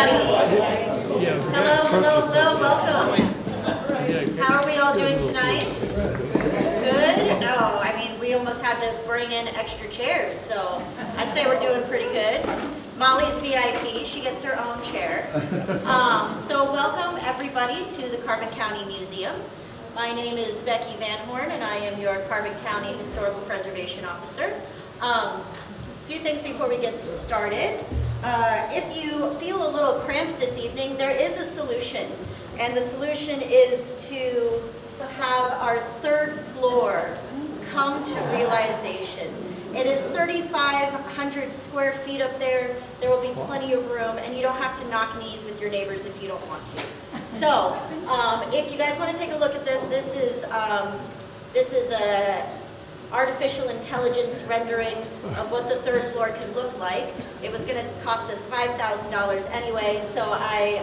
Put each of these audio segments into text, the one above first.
everybody. Hello, welcome. How are we all doing tonight? Good? No, I mean, we almost had to bring in extra chairs, so I'd say we're doing pretty good. Molly's VIP, she gets her own chair. So welcome everybody to the Carbon County Museum. My name is Becky Van Horn and I am your Carbon County Historical Preservation Officer. A few things before we get started. If you feel a little cramped this evening, there is a solution. And the solution is to have our third floor come to realization. It is 3,500 square feet up there. There will be plenty of room, and you don't have to knock knees with your neighbors if you don't want to. So, if you guys want to take a look at this, this is a artificial intelligence rendering of what the third floor can look like. It was going to cost us $5,000 anyway, so I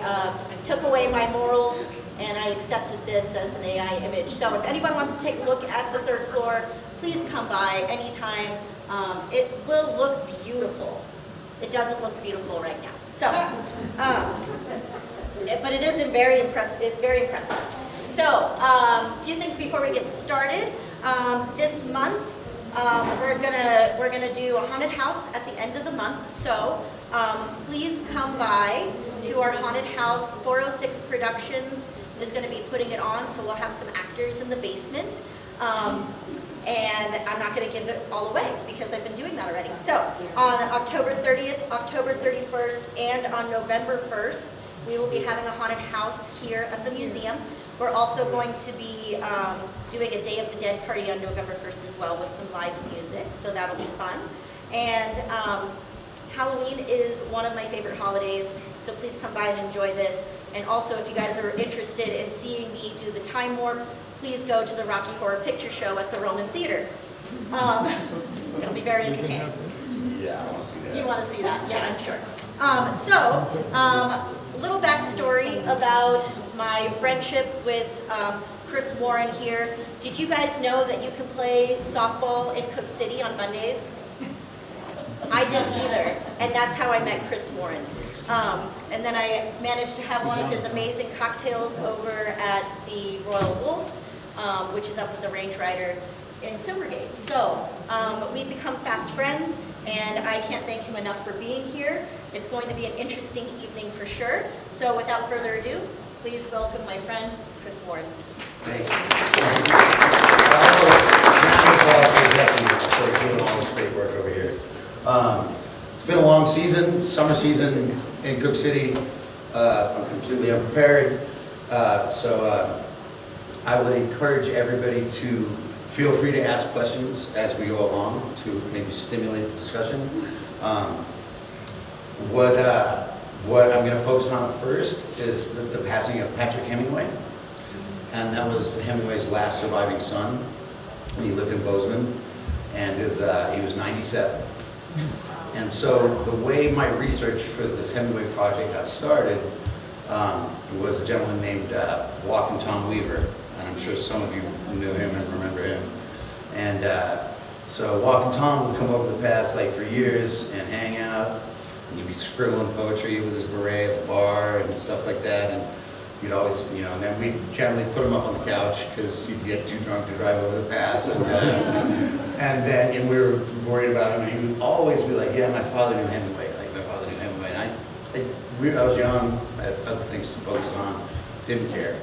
took away my morals and I accepted this as an AI image. So if anyone wants to take a look at the third floor, please come by anytime. It will look beautiful. It doesn't look beautiful right now. So, but it is very impressive. It's very impressive. So, a few things before we get started. This month, we're gonna do a haunted house at the end of the month. So, please come by to our haunted house. 406 Productions is going to be putting it on, so we'll have some actors in the basement. And I'm not going to give it all away because I've been doing that already. So, on October 30th, October 31st, and on November 1st, we will be having a haunted house here at the museum. We're also going to be doing a Day of the Dead party on November 1st as well with some live music, so that'll be fun. And Halloween is one of my favorite holidays, so please come by and enjoy this. And also, if you guys are interested in seeing me do the time warp, please go to the Rocky Horror Picture Show at the Roman Theater. It'll be very entertaining. Yeah, I want to see that. You want to see that? Yeah, I'm sure. A little backstory about my friendship with Chris Warren here. Did you guys know that you can play softball in Cooke City on Mondays? I didn't either, and that's how I met Chris Warren. And then I managed to have one of his amazing cocktails over at the Royal Wolf, which is up at the Range Rider in Silvergate. So we've become fast friends, and I can't thank him enough for being here. It's going to be an interesting evening for sure. So without further ado, please welcome my friend, Chris Warren. Thank you. For doing all this great work over here. It's been a long season, summer season in Cooke City. I'm completely unprepared. So I would encourage everybody to feel free to ask questions as we go along to maybe stimulate the discussion. What I'm going to focus on first is the passing of Patrick Hemingway. And that was Hemingway's last surviving son. He lived in Bozeman, and he was 97. And so the way my research for this Hemingway project got started was a gentleman named Walking Tom Weaver. And I'm sure some of you knew him and remember him. And so Walking Tom would come over the past for years and hang out. And he'd be scribbling poetry with his beret at the bar and stuff like that. And you'd always, and then we'd generally put him up on the couch because you'd get too drunk to drive over the pass. And we were worried about him, and he would always be like, yeah, my father knew Hemingway. And I was young, I had other things to focus on, didn't care.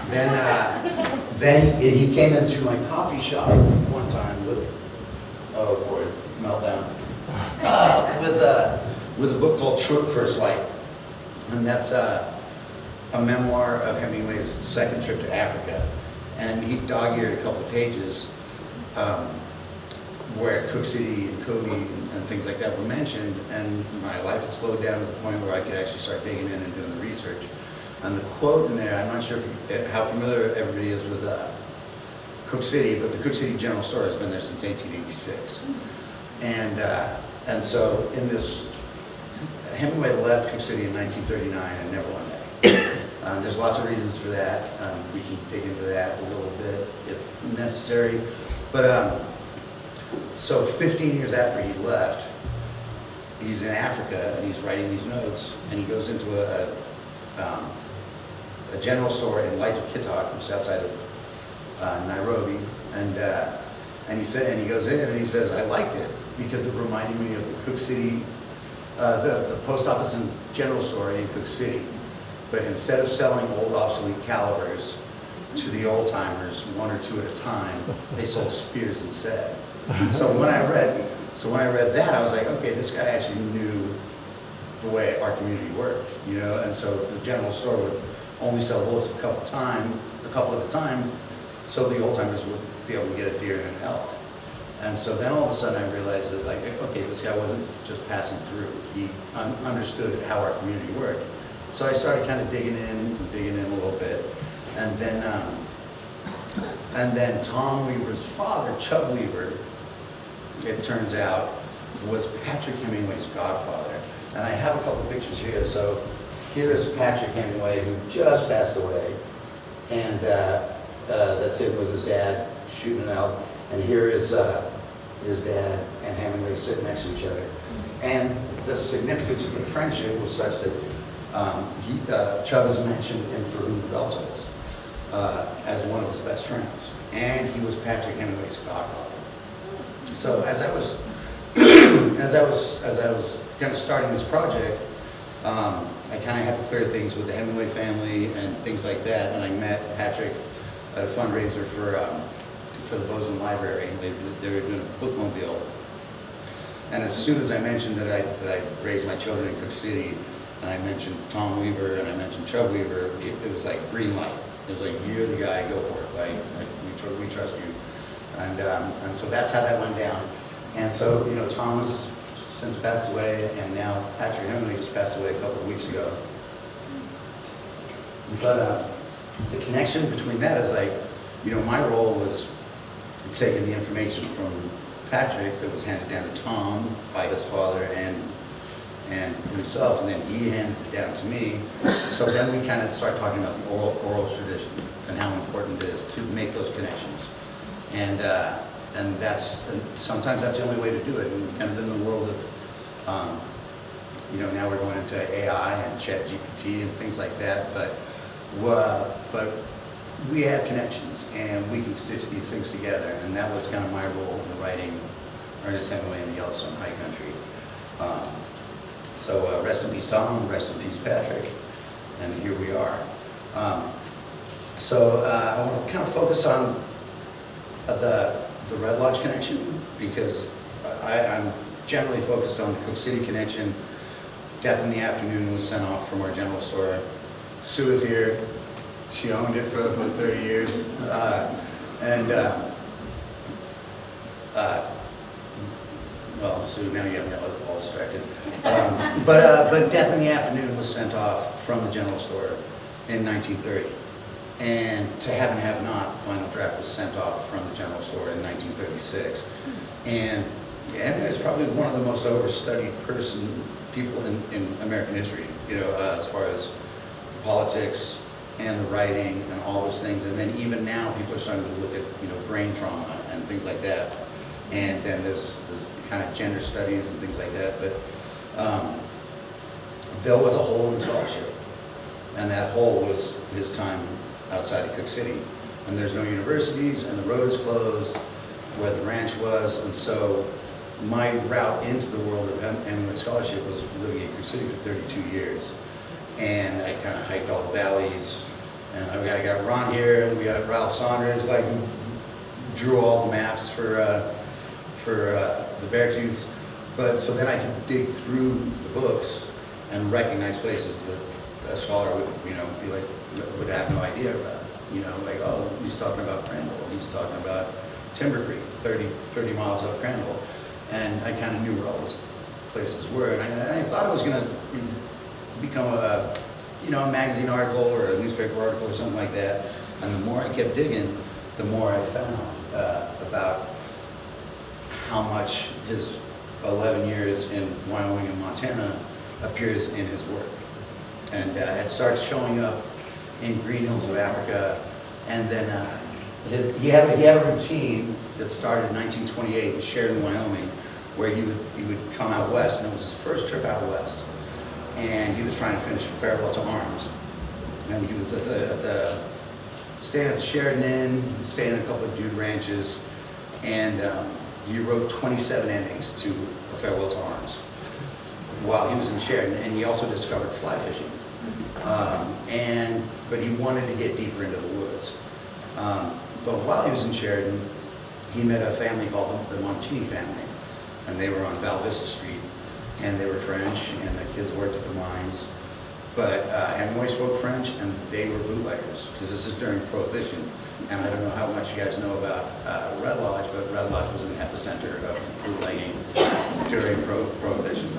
Then he came into my coffee shop one time with, oh boy, meltdown, with a book called True at First Light. And that's a memoir of Hemingway's second trip to Africa. And he dog-eared a couple of pages where Cooke City and Kobe and things like that were mentioned, and my life had slowed down to the point where I could actually start digging in and doing the research. And the quote in there, I'm not sure how familiar everybody is with Cooke City, but the Cooke City General Store has been there since 1886. And so in this, Hemingway left Cooke City in 1939 and never went back. There's lots of reasons for that. We can dig into that a little bit if necessary. But so 15 years after he left, he's in Africa and he's writing these notes, and he goes into a general store in Kittok, which is outside of Nairobi, and he goes in and he says, I liked it because it reminded me of the Cooke City, the post office and general store in Cooke City. But instead of selling old obsolete calibers to the old timers, one or two at a time, they sold spears instead. So when I read that, I was like, okay, this guy actually knew the way our community worked, you know. And so the general store would only sell bullets a couple at a time, so the old timers would be able to get a deer and an elk. And so then all of a sudden I realized that, like, okay, this guy wasn't just passing through. He understood how our community worked. So I started kind of digging in a little bit. And then Tom Weaver's father, Chub Weaver, it turns out, was Patrick Hemingway's godfather. And I have a couple pictures here. So here is Patrick Hemingway, who just passed away. And that's him with his dad shooting an elk. And here is his dad and Hemingway sitting next to each other. And the significance of the friendship was such that Chub is mentioned in For Whom the Bell Tolls as one of his best friends. And he was Patrick Hemingway's godfather. So as I was kind of starting this project, I kind of had to clear things with the Hemingway family and things like that. And I met Patrick at a fundraiser for the Bozeman Library. They were doing a bookmobile. And as soon as I mentioned that I raised my children in Cooke City, and I mentioned Tom Weaver and I mentioned Chub Weaver, it was like green light. It was like, you're the guy, go for it. Like we trust you. And so that's how that went down. And so, you know, Tom has since passed away, and now Patrick Hemingway just passed away a couple of weeks ago. But the connection between that is like, you know, my role was taking the information from Patrick that was handed down to Tom by his father and himself, and then he handed it down to me. So then we kind of start talking about the oral tradition and how important it is to make those connections. And sometimes that's the only way to do it. And kind of in the world of, you know, now we're going into AI and ChatGPT and things like that. But we have connections, and we can stitch these things together. And that was kind of my role in writing Ernest Hemingway in the Yellowstone High Country. So rest in peace, Tom. Rest in peace, Patrick. And here we are. So I want to kind of focus on the Red Lodge connection, because I'm generally focused on the Cooke City connection. Death in the Afternoon was sent off from our general store. Sue is here. She owned it for about 30 years. Well, Sue, now you have me all distracted. But Death in the Afternoon was sent off from the general store in 1930. And To Have and Have Not, the final draft, was sent off from the general store in 1936. And Hemingway is probably one of the most overstudied people in American history, you know, as far as the politics and the writing and all those things. And then even now, people are starting to look at, you know, brain trauma and things like that. And then there's kind of gender studies and things like that. But there was a hole in scholarship, and that hole was his time outside of Cooke City. And there's no universities, and the road is closed where the ranch was. And so my route into the world of Hemingway scholarship was living in Cooke City for 32 years. And I kind of hiked all the valleys. And I got Ron here, and we got Ralph Saunders, like, who drew all the maps for the Beartooths. But so then I could dig through the books and recognize places that a scholar would, you know, be like, would have no idea about. You know, like, oh, he's talking about Crandall. He's talking about Timber Creek, 30 miles up Crandall. And I kind of knew where all those places were. And I thought it was going to become a magazine article or a newspaper article or something like that. And the more I kept digging, the more I found about how much his 11 years in Wyoming and Montana appears in his work. And it starts showing up in Green Hills of Africa. And then he had a routine that started in 1928 in Sheridan, Wyoming, where he would come out west, and it was his first trip out west, and he was trying to finish Farewell to Arms, and he was staying at the Sheridan Inn, staying at a couple of dude ranches, and he wrote 27 endings to A Farewell to Arms while he was in Sheridan, and he also discovered fly fishing. But he wanted to get deeper into the woods. But while he was in Sheridan, he met a family called the Montini family, and they were on Val Vista Street, and they were French, and the kids worked at the mines. But Hemingway spoke French, and they were bootleggers, because this is during Prohibition. And I don't know how much you guys know about Red Lodge, but Red Lodge was an epicenter of bootlegging during Prohibition.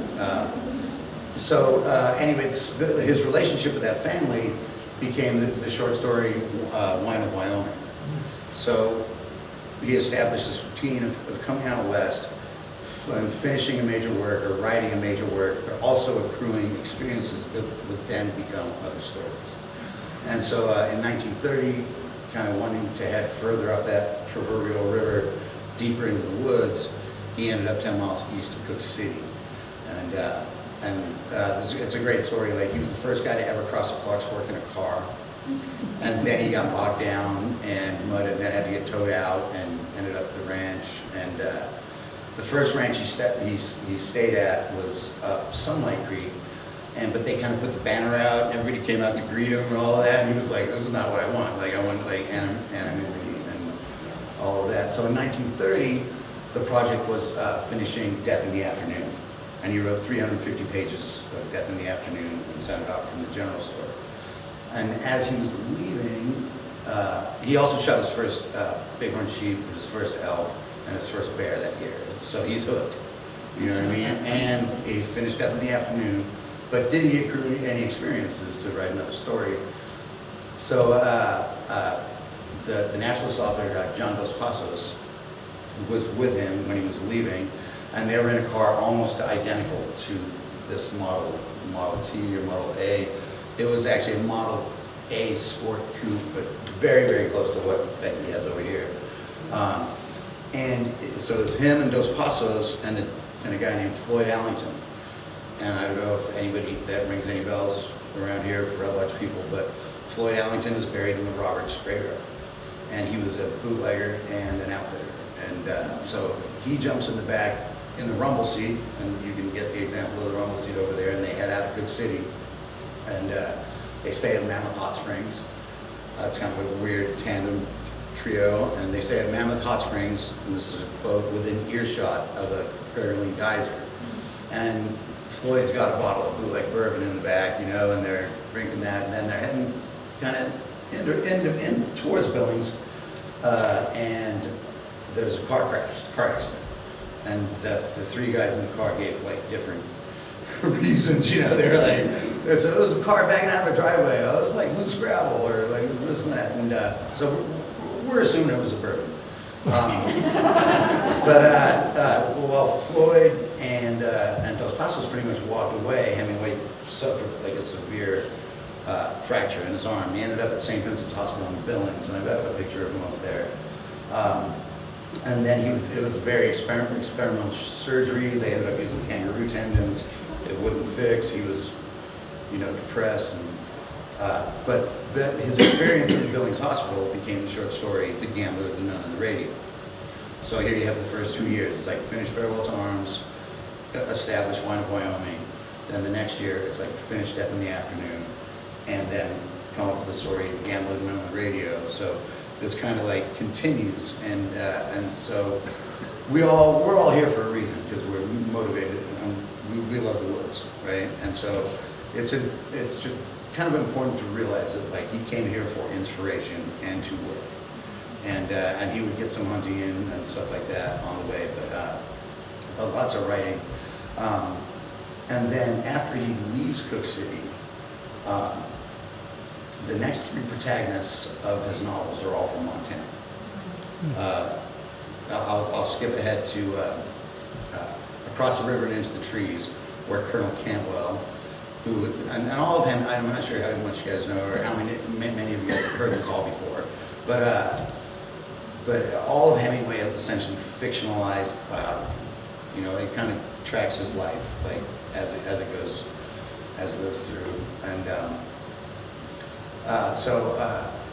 Anyway, his relationship with that family became the short story Wine of Wyoming. So he established this routine of coming out west and finishing a major work or writing a major work, but also accruing experiences that would then become other stories. And so in 1930, kind of wanting to head further up that proverbial river, deeper into the woods, he ended up 10 miles east of Cooke City. It's a great story. Like, he was the first guy to ever cross the Clark's Fork in a car. And then he got bogged down and mud, and then had to get towed out and ended up at the ranch. And the first ranch he stayed at was Sunlight Creek. But they kind of put the banner out, and everybody came out to greet him and all of that. And he was like, "This is not what I want. Like, I want like anonymity and all of that." So in 1930, the project was finishing Death in the Afternoon, and he wrote 350 pages of Death in the Afternoon and sent it off from the general store. And as he was leaving, he also shot his first bighorn sheep, his first elk, and his first bear that year. So he's hooked. You know what I mean? And he finished Death in the Afternoon. But did he accrue any experiences to write another story? So the naturalist author, John Dos Passos, was with him when he was leaving, and they were in a car almost identical to this Model T or Model A. It was actually a Model A sport coupe, but very, very close to what Becky has over here. And so it's him and Dos Passos and a guy named Floyd Allington. And I don't know if anybody that rings any bells around here for Red Lodge people, but Floyd Allington is buried in the Roberts graveyard. And he was a bootlegger and an outfitter. And so he jumps in the back in the rumble seat, and you can get the example of the rumble seat over there, and they head out of Cooke City. And they stay at Mammoth Hot Springs. It's kind of a weird tandem trio. And they stay at Mammoth Hot Springs, and this is a quote, within earshot of a gurgling geyser. And Floyd's got a bottle of bootleg bourbon in the back, and they're drinking that, and then they're heading kind of in towards Billings, and there's a car accident, and the three guys in the car gave like different reasons. They were like, it was a car banging out of a driveway. I was like loose gravel, or like it was this and that, and so we're assuming it was a bourbon. While Floyd and Dos Passos pretty much walked away, Hemingway suffered like a severe fracture in his arm. He ended up at St. Vincent's Hospital in Billings, and I've got a picture of him up there. And then it was very experimental surgery. They ended up using kangaroo tendons. It wouldn't fix. He was, depressed. But his experience in the Billings Hospital became the short story, The Gambler, the Nun, and the Radio. So here you have the first 2 years. It's like finish Farewell to Arms, establish Wine of Wyoming. Then the next year, it's like finish Death in the Afternoon, and then come up with the story, The Gambler, the Nun, and the Radio. So this kind of like continues, and so we're all here for a reason, because we're motivated and we love the woods, right? And so it's just kind of important to realize that like he came here for inspiration and to work, and he would get some hunting in and stuff like that on the way, but lots of writing, and then after he leaves Cooke City, the next three protagonists of his novels are all from Montana. I'll skip ahead to across the river and into the trees, where Colonel Cantwell, who and all of him, I'm not sure how much you guys know or how many of you guys have heard this all before, but all of Hemingway is essentially fictionalized biography. You know, it kind of tracks his life, like as it goes through.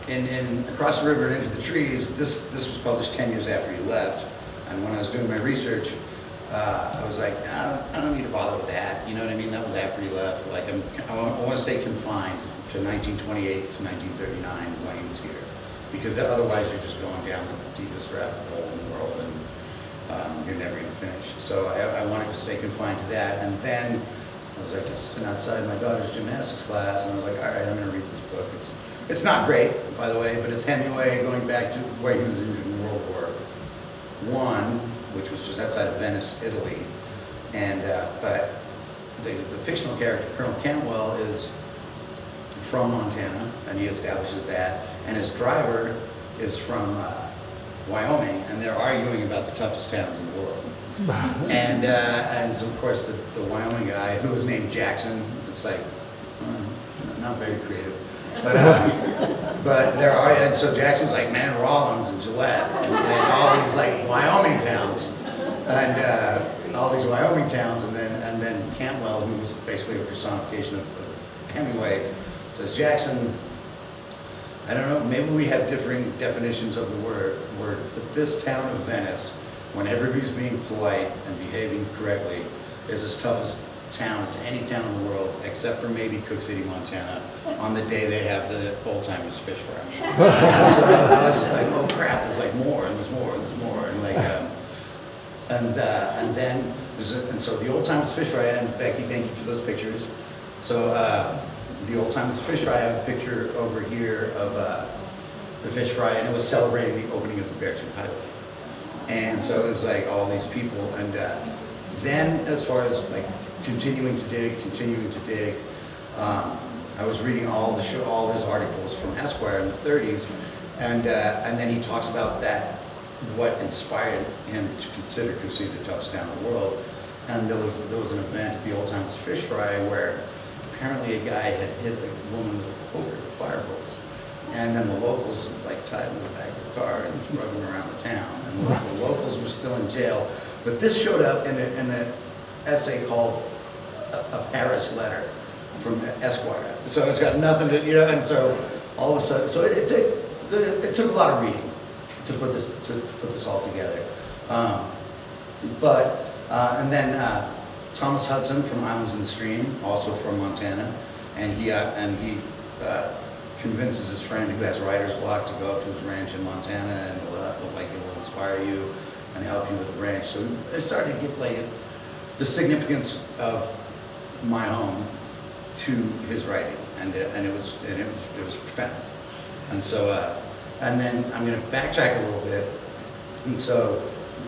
And in Across the River and Into the Trees, this was published 10 years after he left. And when I was doing my research, I was like, I don't need to bother with that. You know what I mean? That was after he left. Like I want to stay confined to 1928 to 1939 when he was here, because otherwise you're just going down the deepest rabbit hole in the world, and you're never going to finish. So I wanted to stay confined to that. And then I was like, just sitting outside my daughter's gymnastics class, and I was like, all right, I'm going to read this book. It's not great, by the way, but it's Hemingway going back to where he was injured in World War I, which was just outside of Venice, Italy. And but the fictional character, Colonel Cantwell, is from Montana, and he establishes that. And his driver is from Wyoming, and they're arguing about the toughest towns in the world. And so of course the Wyoming guy, who was named Jackson, it's like not very creative, but there are, and so Jackson's like Man Rollins and Gillette and all these like Wyoming towns, and all these Wyoming towns, and then Cantwell, who's basically a personification of Hemingway, says, Jackson, I don't know, maybe we have differing definitions of the word, but this town of Venice, when everybody's being polite and behaving correctly, is as tough a town as any town in the world, except for maybe Cooke City, Montana, on the day they have the old-timers fish fry. And so I was just like, oh crap, there's like more, and there's more, and there's more, and like, and then and so the old-timers fish fry, and Becky, thank you for those pictures. So the old-timers fish fry, I have a picture over here of the fish fry, and it was celebrating the opening of the Beartooth Highway. And so it was like all these people, and then as far as like continuing to dig, I was reading all his articles from Esquire in the 30s, and then he talks about that, what inspired him to consider Cooke City the toughest town in the world. And there was an event at the Old Timers Fish Fry where apparently a guy had hit a woman with a poker, a firebolt. And then the locals like tied him in the back of the car and drug him around the town. And the locals were still in jail. But this showed up in an essay called a Paris Letter from Esquire. So it's got nothing to, and so all of a sudden, so it took a lot of reading to put this all together. And then Thomas Hudson from Islands in the Stream, also from Montana, and he convinces his friend who has writer's block to go up to his ranch in Montana, and it will inspire you and help you with the ranch. So I started to get like the significance of my home to his writing, and it was profound. And so and then I'm going to backtrack a little bit. And so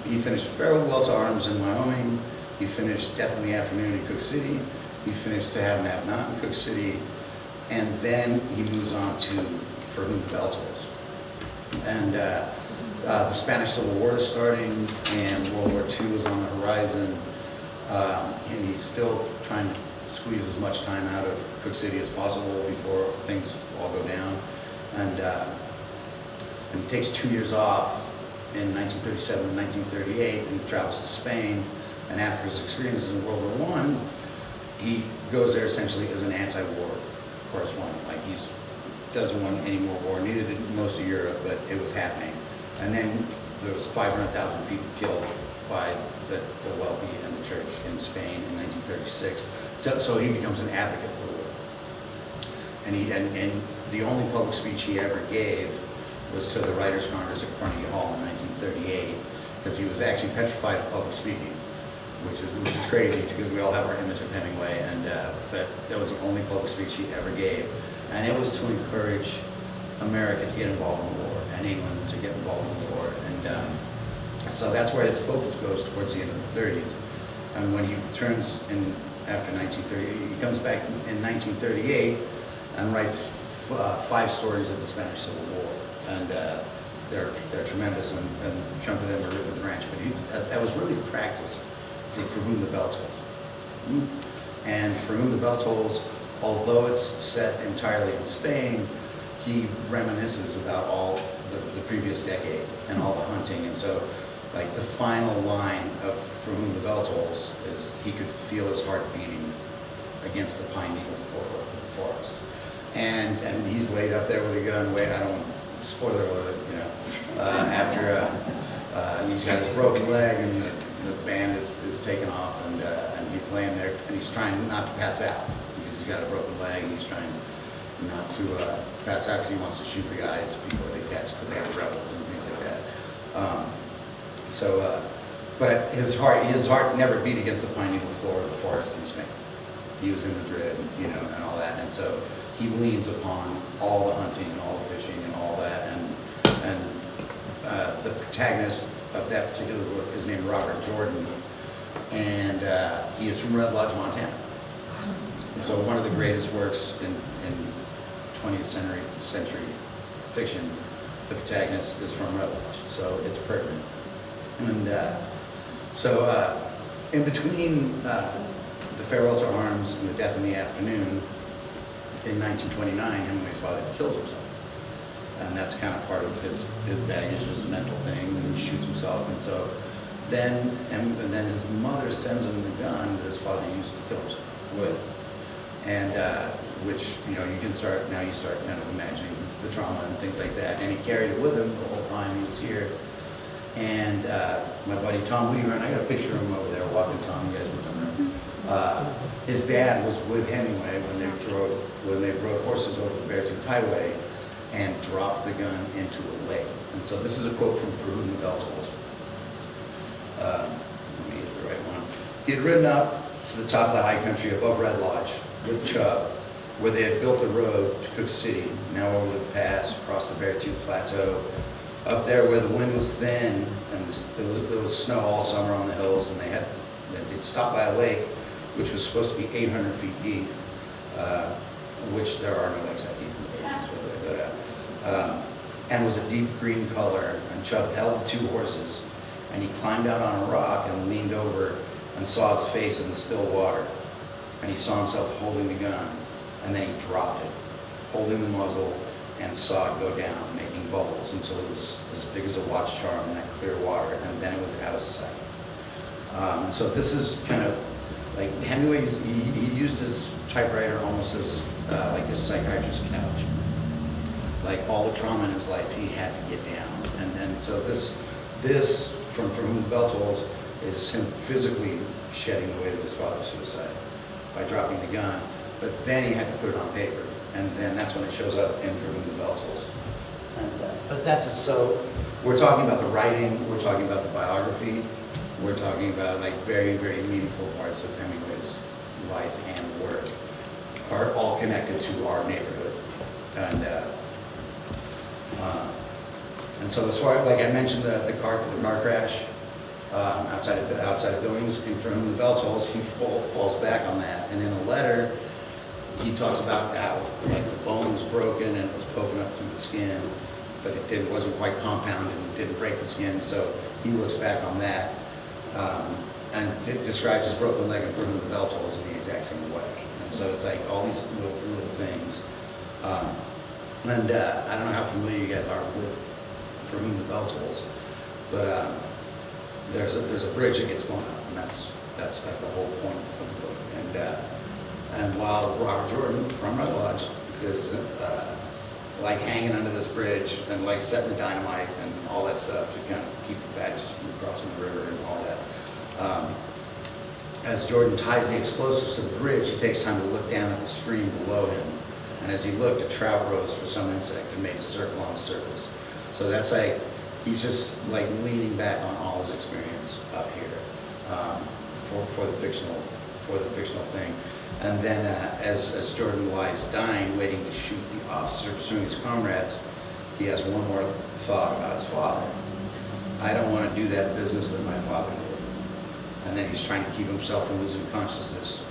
he finished Farewell to Arms in Wyoming. He finished Death in the Afternoon in Cooke City. He finished To Have and Have Not in Cooke City. And then he moves on to For Whom the Bell Tolls. And the Spanish Civil War is starting, and World War II is on the horizon. And he's still trying to squeeze as much time out of Cooke City as possible before things all go down. And he takes 2 years off in 1937 and 1938 and travels to Spain. And after his experiences in World War I, he goes there essentially as an anti-war correspondent. Like he doesn't want any more war, neither did most of Europe, but it was happening. And then there was 500,000 people killed by the wealthy and the church in Spain in 1936. So he becomes an advocate for the war. And the only public speech he ever gave was to the Writers' Congress at Carnegie Hall in 1938, because he was actually petrified of public speaking, which is crazy because we all have our image of Hemingway, and but that was the only public speech he ever gave, and it was to encourage America to get involved in the war and England to get involved in the war, and so that's where his focus goes towards the end of the 30s. And when he returns after 1938, he comes back in 1938 and writes 5 stories of the Spanish Civil War, and they're tremendous, and a chunk of them are written at the ranch. But that was really practice for Whom the Bell Tolls. And For Whom the Bell Tolls, although it's set entirely in Spain, he reminisces about all the previous decade and all the hunting. And so like the final line of For Whom the Bell Tolls is he could feel his heart beating against the pine needle floor of the forest. And he's laid up there with a gun, I don't want spoiler alert, after he's got his broken leg and the band is taken off and he's laying there and he's trying not to pass out because he's got a broken leg and he's trying not to pass out because he wants to shoot the guys before they catch the band rebels and things like that. But his heart never beat against the pine needle floor of the forest in Spain. He was in Madrid, and all that, and so he leans upon all the hunting and all the fishing and all that, and the protagonist of that particular book is named Robert Jordan, and he is from Red Lodge, Montana. So one of the greatest works in 20th century fiction, the protagonist is from Red Lodge, so it's pertinent. And in between The Farewell to Arms and The Death in the Afternoon, in 1929, Hemingway's father kills himself. And that's kind of part of his baggage, his mental thing, and he shoots himself. And so then his mother sends him the gun that his father used to kill himself with. And which, you start kind of imagining the trauma and things like that. And he carried it with him the whole time he was here. And my buddy Tom Weaver, and I got a picture of him over there, walking Tom, you guys remember. His dad was with Hemingway when they rode horses over the Beartooth Highway and dropped the gun into a lake. And so this is a quote from For Whom the Bell Tolls. Let me get the right one. He had ridden up to the top of the high country above Red Lodge with Chub, where they had built the road to Cooke City, now over the pass, across the Beartooth Plateau, up there where the wind was thin and there was snow all summer on the hills, and they'd stopped by a lake which was supposed to be 800 feet deep, which there are no lakes that deep. And was a deep green color, and Chub held the two horses, and he climbed out on a rock and leaned over and saw his face in the still water, and he saw himself holding the gun, and then he dropped it, holding the muzzle, and saw it go down, making bubbles until it was as big as a watch charm in that clear water, and then it was out of sight. And so this is kind of like Hemingway, he used his typewriter almost as like his psychiatrist's couch. Like all the trauma in his life, he had to get down. And so this from For Whom the Bell Tolls is him physically shedding the weight of his father's suicide by dropping the gun. But then he had to put it on paper, and then that's when it shows up in For Whom the Bell Tolls. But so we're talking about the writing, we're talking about the biography, we're talking about like very, very meaningful parts of Hemingway's life and work are all connected to our neighborhood. And so as far, like I mentioned, the car crash outside of Billings, in For Whom the Bell Tolls, he falls back on that. And in a letter, he talks about how like the bone was broken and it was poking up through the skin, but it wasn't quite compounded and didn't break the skin. So he looks back on that and it describes his broken leg in For Whom the Bell Tolls in the exact same way. And so it's like all these little things. I don't know how familiar you guys are with For Whom the Bell Tolls, but there's a bridge that gets blown up, and that's like the whole point of the book. And while Robert Jordan from Red Lodge is like hanging under this bridge and like setting the dynamite and all that stuff to kind of keep the thatch from crossing the river and all that. As Jordan ties the explosives to the bridge, he takes time to look down at the stream below him. And as he looked, a trout rose for some insect and made a circle on the surface. So that's like, he's just like leaning back on all his experience up here for the fictional thing. And then as Jordan lies dying, waiting to shoot the officer pursuing his comrades, he has one more thought about his father. I don't want to do that business that my father did. And then he's trying to keep himself from losing consciousness.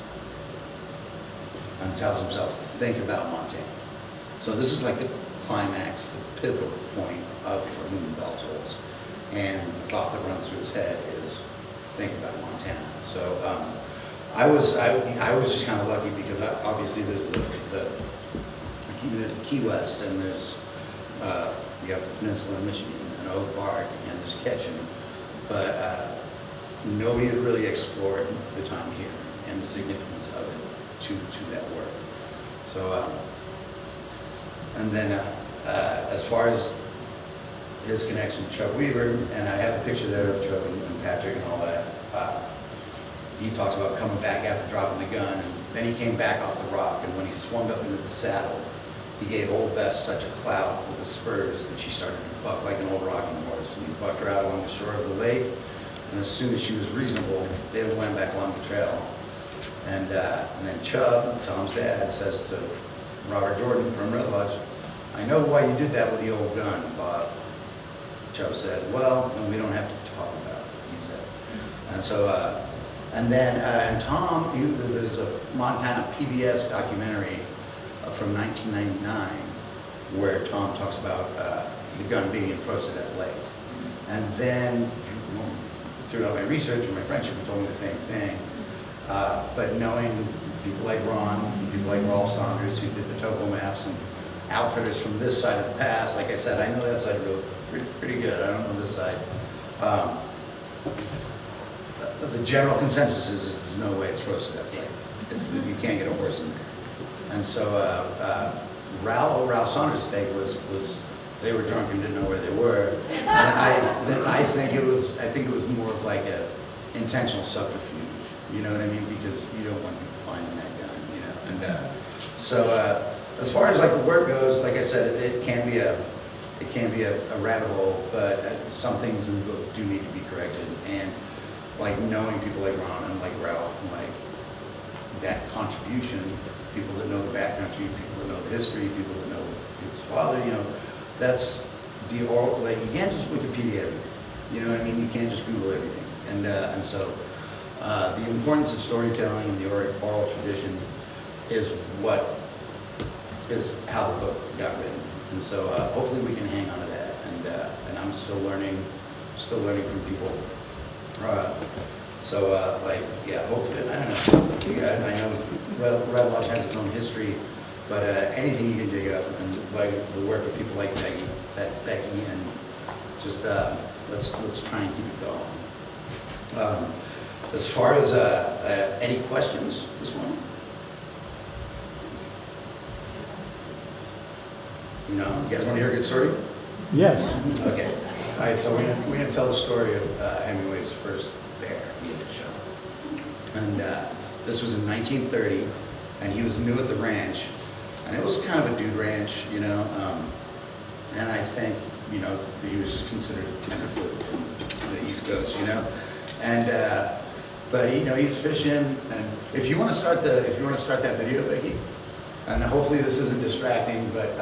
And tells himself, think about Montana. So this is like the climax, the pivotal point of For Whom the Bell Tolls. And the thought that runs through his head is, think about Montana. So I was just kind of lucky because obviously there's the Key West, and there's you have the Peninsula of Michigan and Oak Park, and there's Ketchum. but nobody had really explored the time here and the significance of it to that work. So, and then as far as his connection to Chub Weaver, and I have a picture there of Chub and Patrick and all that. He talks about coming back after dropping the gun, and then he came back off the rock, and when he swung up into the saddle, he gave old Bess such a clout with the spurs that she started to buck like an old rocking horse, and he bucked her out along the shore of the lake, and as soon as she was reasonable, they went back along the trail. And then Chub, Tom's dad, says to Robert Jordan from Red Lodge, "I know why you did that with the old gun, Bob." Chub said, "Well, then we don't have to talk about it," he said. And so, and then and Tom, there's a Montana PBS documentary from 1999 where Tom talks about the gun being in Frostedette Lake. And then throughout my research and my friendship, he told me the same thing. But knowing people like Ron, and people like Rolf Saunders who did the topo maps, and outfitters from this side of the pass, like I said, I know that side pretty good. I don't know this side. The general consensus is there's no way it's Frostedette Lake. You can't get a horse in there. And so Ralph Saunders' take was they were drunk and didn't know where they were. And I think it was more of like a intentional subterfuge. You know what I mean? Because you don't want people finding that gun. You know. And so as far as like the work goes, like I said, it can be a rabbit hole, but some things in the book do need to be corrected. And like knowing people like Ron and like Ralph and like that contribution, people that know the backcountry, people that know the history, people that know people's father, you know, that's the oral, like you can't just Wikipedia everything. You know what I mean? You can't just Google everything. And so the importance of storytelling and the oral tradition is how the book got written. And so hopefully we can hang on to that. And I'm still learning from people. Like, yeah, hopefully, I don't know. Yeah, I know Red Lodge has its own history, but anything you can dig up, and like the work of people like Becky, and just let's try and keep it going. As far as any questions this morning? No? You guys want to hear a good story? Yes. Okay. All right, so we're gonna tell the story of Hemingway's first bear he had shot. And this was in 1930, and he was new at the ranch, and it was kind of a dude ranch, you know, and I think, you know, he was just considered a tenderfoot from the East Coast, you know, and but you know, he's fishing, and if you want to start that video, Becky, and hopefully this isn't distracting, but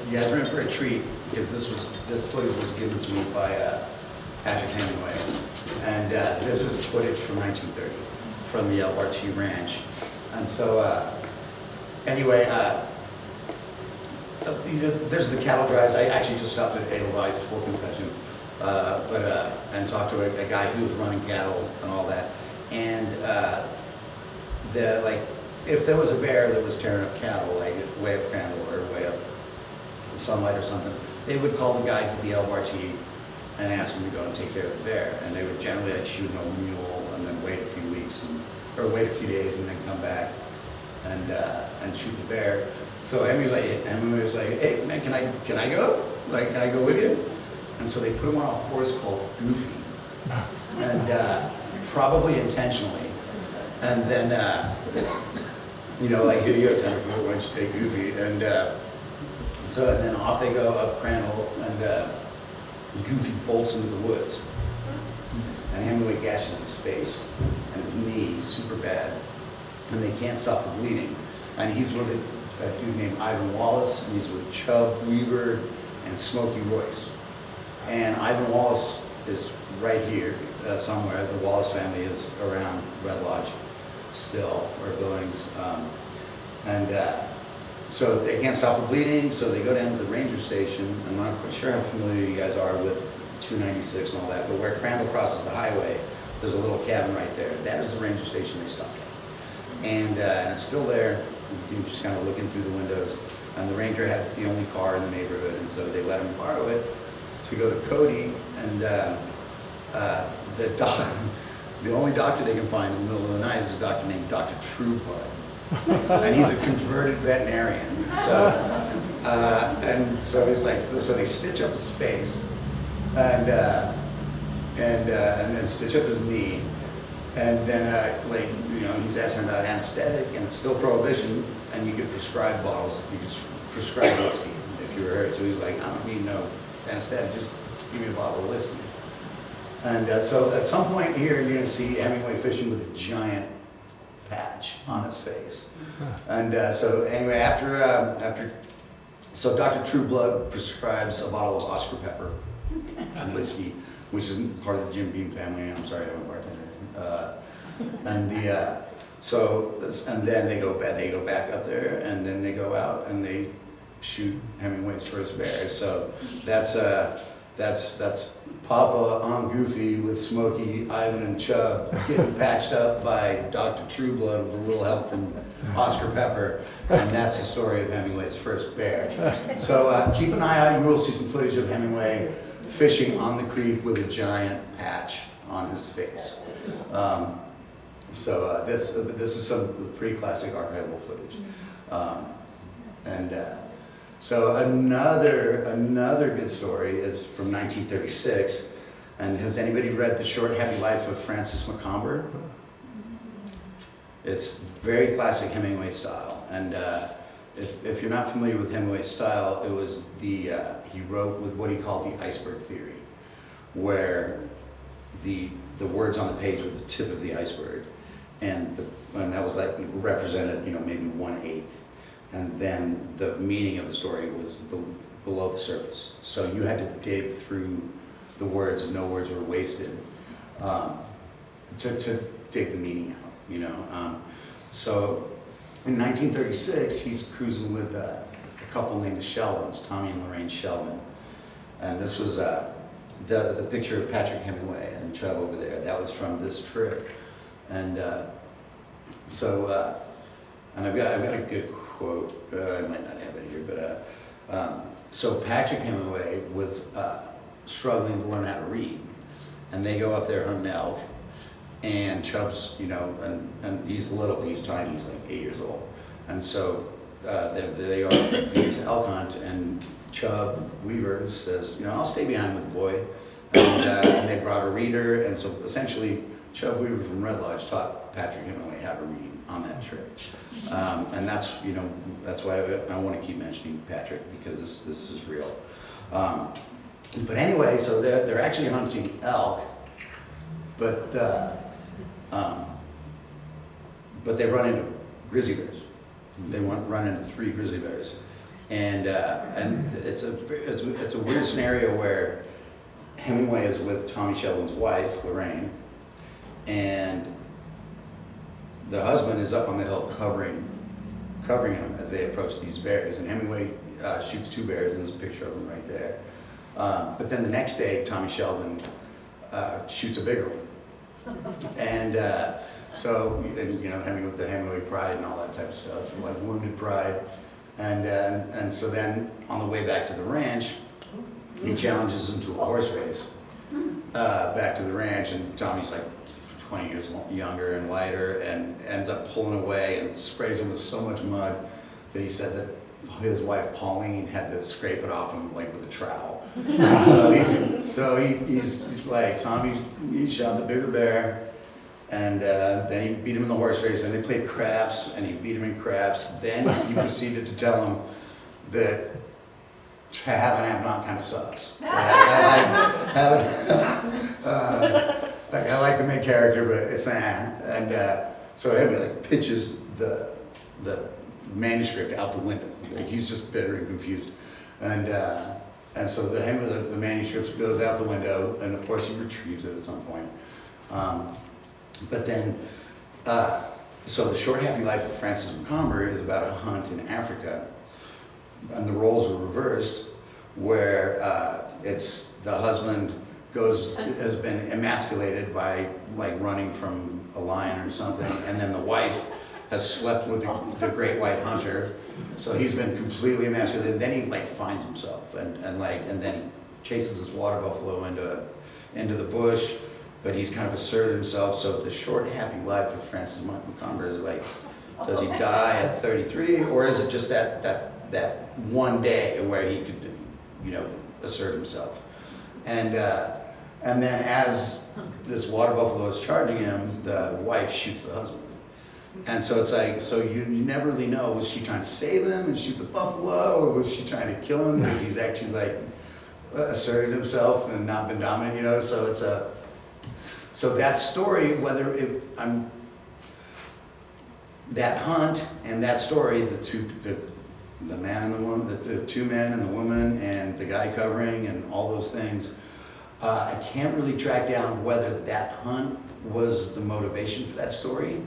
you guys are in for a treat, because this footage was given to me by Patrick Hemingway, and this is footage from 1930 from the LRT Ranch. And so anyway, you know, there's the cattle drives. I actually just stopped at Edelweiss, full confession, and talked to a guy who was running cattle and all that. And if there was a bear that was tearing up cattle, like way up Crandall or way up Sunlight or something, they would call the guy to the LRT and ask him to go and take care of the bear. And they would generally like shoot an old mule and then wait a few weeks or wait a few days and then come back and shoot the bear. So Hemingway was like, "Hey man, can I go? Like, can I go with you?" And so they put him on a horse called Goofy, and probably intentionally. And then you know, like, here you go, tenderfoot, why don't you take Goofy? And then off they go up Crandall, and Goofy bolts into the woods. And Hemingway gashes his face and his knee super bad, and they can't stop the bleeding. And he's with a dude named Ivan Wallace, and he's with Chub Weaver and Smokey Royce. And Ivan Wallace is right here somewhere. The Wallace family is around Red Lodge still, or Billings. So they can't stop the bleeding, so they go down to the ranger station. I'm not quite sure how familiar you guys are with 296 and all that, but where Crandall crosses the highway, there's a little cabin right there. That is the ranger station they stopped at. And it's still there. You can just kind of look in through the windows. And the ranger had the only car in the neighborhood, and so they let him borrow it to go to Cody. And the only doctor they can find in the middle of the night is a doctor named Dr. Trueblood. And he's a converted veterinarian. So, and so it's like, so they stitch up his face and then stitch up his knee. And then, like, you know, he's asking about anesthetic, and it's still prohibition, and you could prescribe bottles, you could prescribe whiskey if you were hurt. So he's like, I don't need no anesthetic, just give me a bottle of whiskey. And so at some point here, you're gonna see Hemingway fishing with a giant patch on his face. And so anyway, so Dr. Trueblood prescribes a bottle of Oscar Pepper and whiskey, which is part of the Jim Beam family. I'm sorry, I'm a bartender. And then they go back up there, and then they go out and they shoot Hemingway's first bear. So that's Papa on Goofy with Smokey, Ivan, and Chub getting patched up by Dr. Trueblood with a little help from Oscar Pepper, and that's the story of Hemingway's first bear. So keep an eye out. You will see some footage of Hemingway fishing on the creek with a giant patch on his face. This is some pretty classic archival footage. So another good story is from 1936. And has anybody read The Short Happy Life of Francis Macomber? It's very classic Hemingway style. And if you're not familiar with Hemingway's style, it was he wrote with what he called the iceberg theory, where the words on the page were the tip of the iceberg, and that was like represented, you know, maybe 1/8, and then the meaning of the story was below the surface. So you had to dig through the words. No words were wasted to dig the meaning out, you know. So in 1936, he's cruising with a couple named the Shelvins, Tommy and Lorraine Shelvin, and this was the picture of Patrick Hemingway and Chub over there. That was from this trip, and and I've got a good quote. I might not have it here, but so Patrick Hemingway was struggling to learn how to read, and they go up there hunting elk, and Chub's, you know, and he's little, he's tiny, he's like 8 years old, and so they go on this elk hunt, and Chub Weaver says, you know, I'll stay behind with the boy, and they brought a reader, and so essentially Chub Weaver from Red Lodge taught Patrick Hemingway how to read on that trip, and that's, you know, that's why I want to keep mentioning Patrick, because this is real. But anyway, so they're actually hunting elk, but they run into grizzly bears. They run into 3 grizzly bears, and it's a weird scenario where Hemingway is with Tommy Shelvin's wife, Lorraine, and the husband is up on the hill covering him as they approach these bears, and Hemingway shoots 2 bears, and there's a picture of them right there. But then the next day, Tommy Shelvin shoots a bigger one, and you know, the Hemingway pride and all that type of stuff, like wounded pride, and so then on the way back to the ranch, he challenges him to a horse race back to the ranch, and Tommy's like 20 years younger and lighter, and ends up pulling away and sprays him with so much mud that he said that his wife Pauline had to scrape it off him like with a trowel. So he's like, Tommy, he shot the bigger bear, and then he beat him in the horse race, and they played craps, and he beat him in craps. Then he proceeded to tell him that to have and have not kind of sucks. I like the main character, but it's and so Hemingway like pitches the manuscript out the window. Like, he's just bitter and confused, and so the manuscript goes out the window, and of course he retrieves it at some point. But then, so The Short Happy Life of Francis Macomber is about a hunt in Africa, and the roles are reversed, where it's the husband has been emasculated by like running from a lion or something, and then the wife has slept with the great white hunter, so he's been completely emasculated. Then he like finds himself, and then he chases this water buffalo into the bush, but he's kind of asserted himself. So the short, happy life of Francis Montgomery is like, does he die at 33, or is it just that one day where he could, assert himself? And then as this water buffalo is charging him, the wife shoots the husband. And so it's like, so you never really know, was she trying to save him and shoot the buffalo, or was she trying to kill him because he's actually like asserted himself and not been dominant, so it's so that story, that hunt and that story, the man and the woman, the two men and the woman and the guy covering and all those things, I can't really track down whether that hunt was the motivation for that story,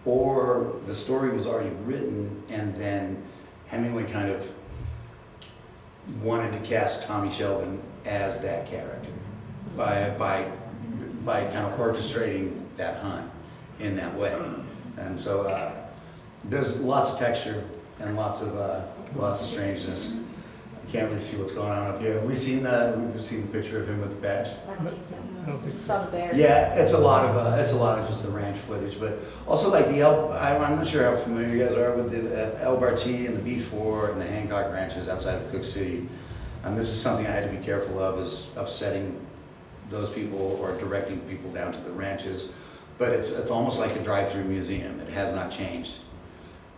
or the story was already written and then Hemingway kind of wanted to cast Tommy Shelvin as that character by kind of orchestrating that hunt in that way. And so there's lots of texture and lots of strangeness. You can't really see what's going on up here. We've seen the picture of him with the badge. I don't think so. Some bear. Yeah, it's a lot of just the ranch footage, but also like I'm not sure how familiar you guys are with the El Bartee and the B4 and the Hancock ranches outside of Cooke City. And this is something I had to be careful of, is upsetting those people or directing people down to the ranches. But it's almost like a drive-through museum. It has not changed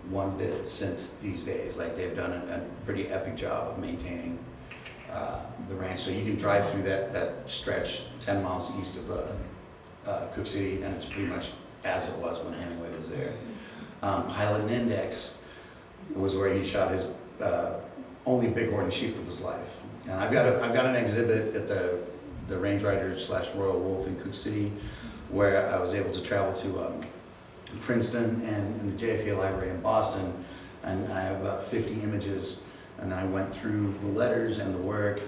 one bit since these days. Like, they've done a pretty epic job of maintaining the ranch. So you can drive through that stretch 10 miles east of Cooke City, and it's pretty much as it was when Hemingway was there. Pilot and Index was where he shot his only bighorn sheep of his life. And I've got an exhibit at the Range Rider / Royal Wolf in Cooke City, where I was able to travel to Princeton and the JFK Library in Boston, and I have about 50 images, and then I went through the letters and the work,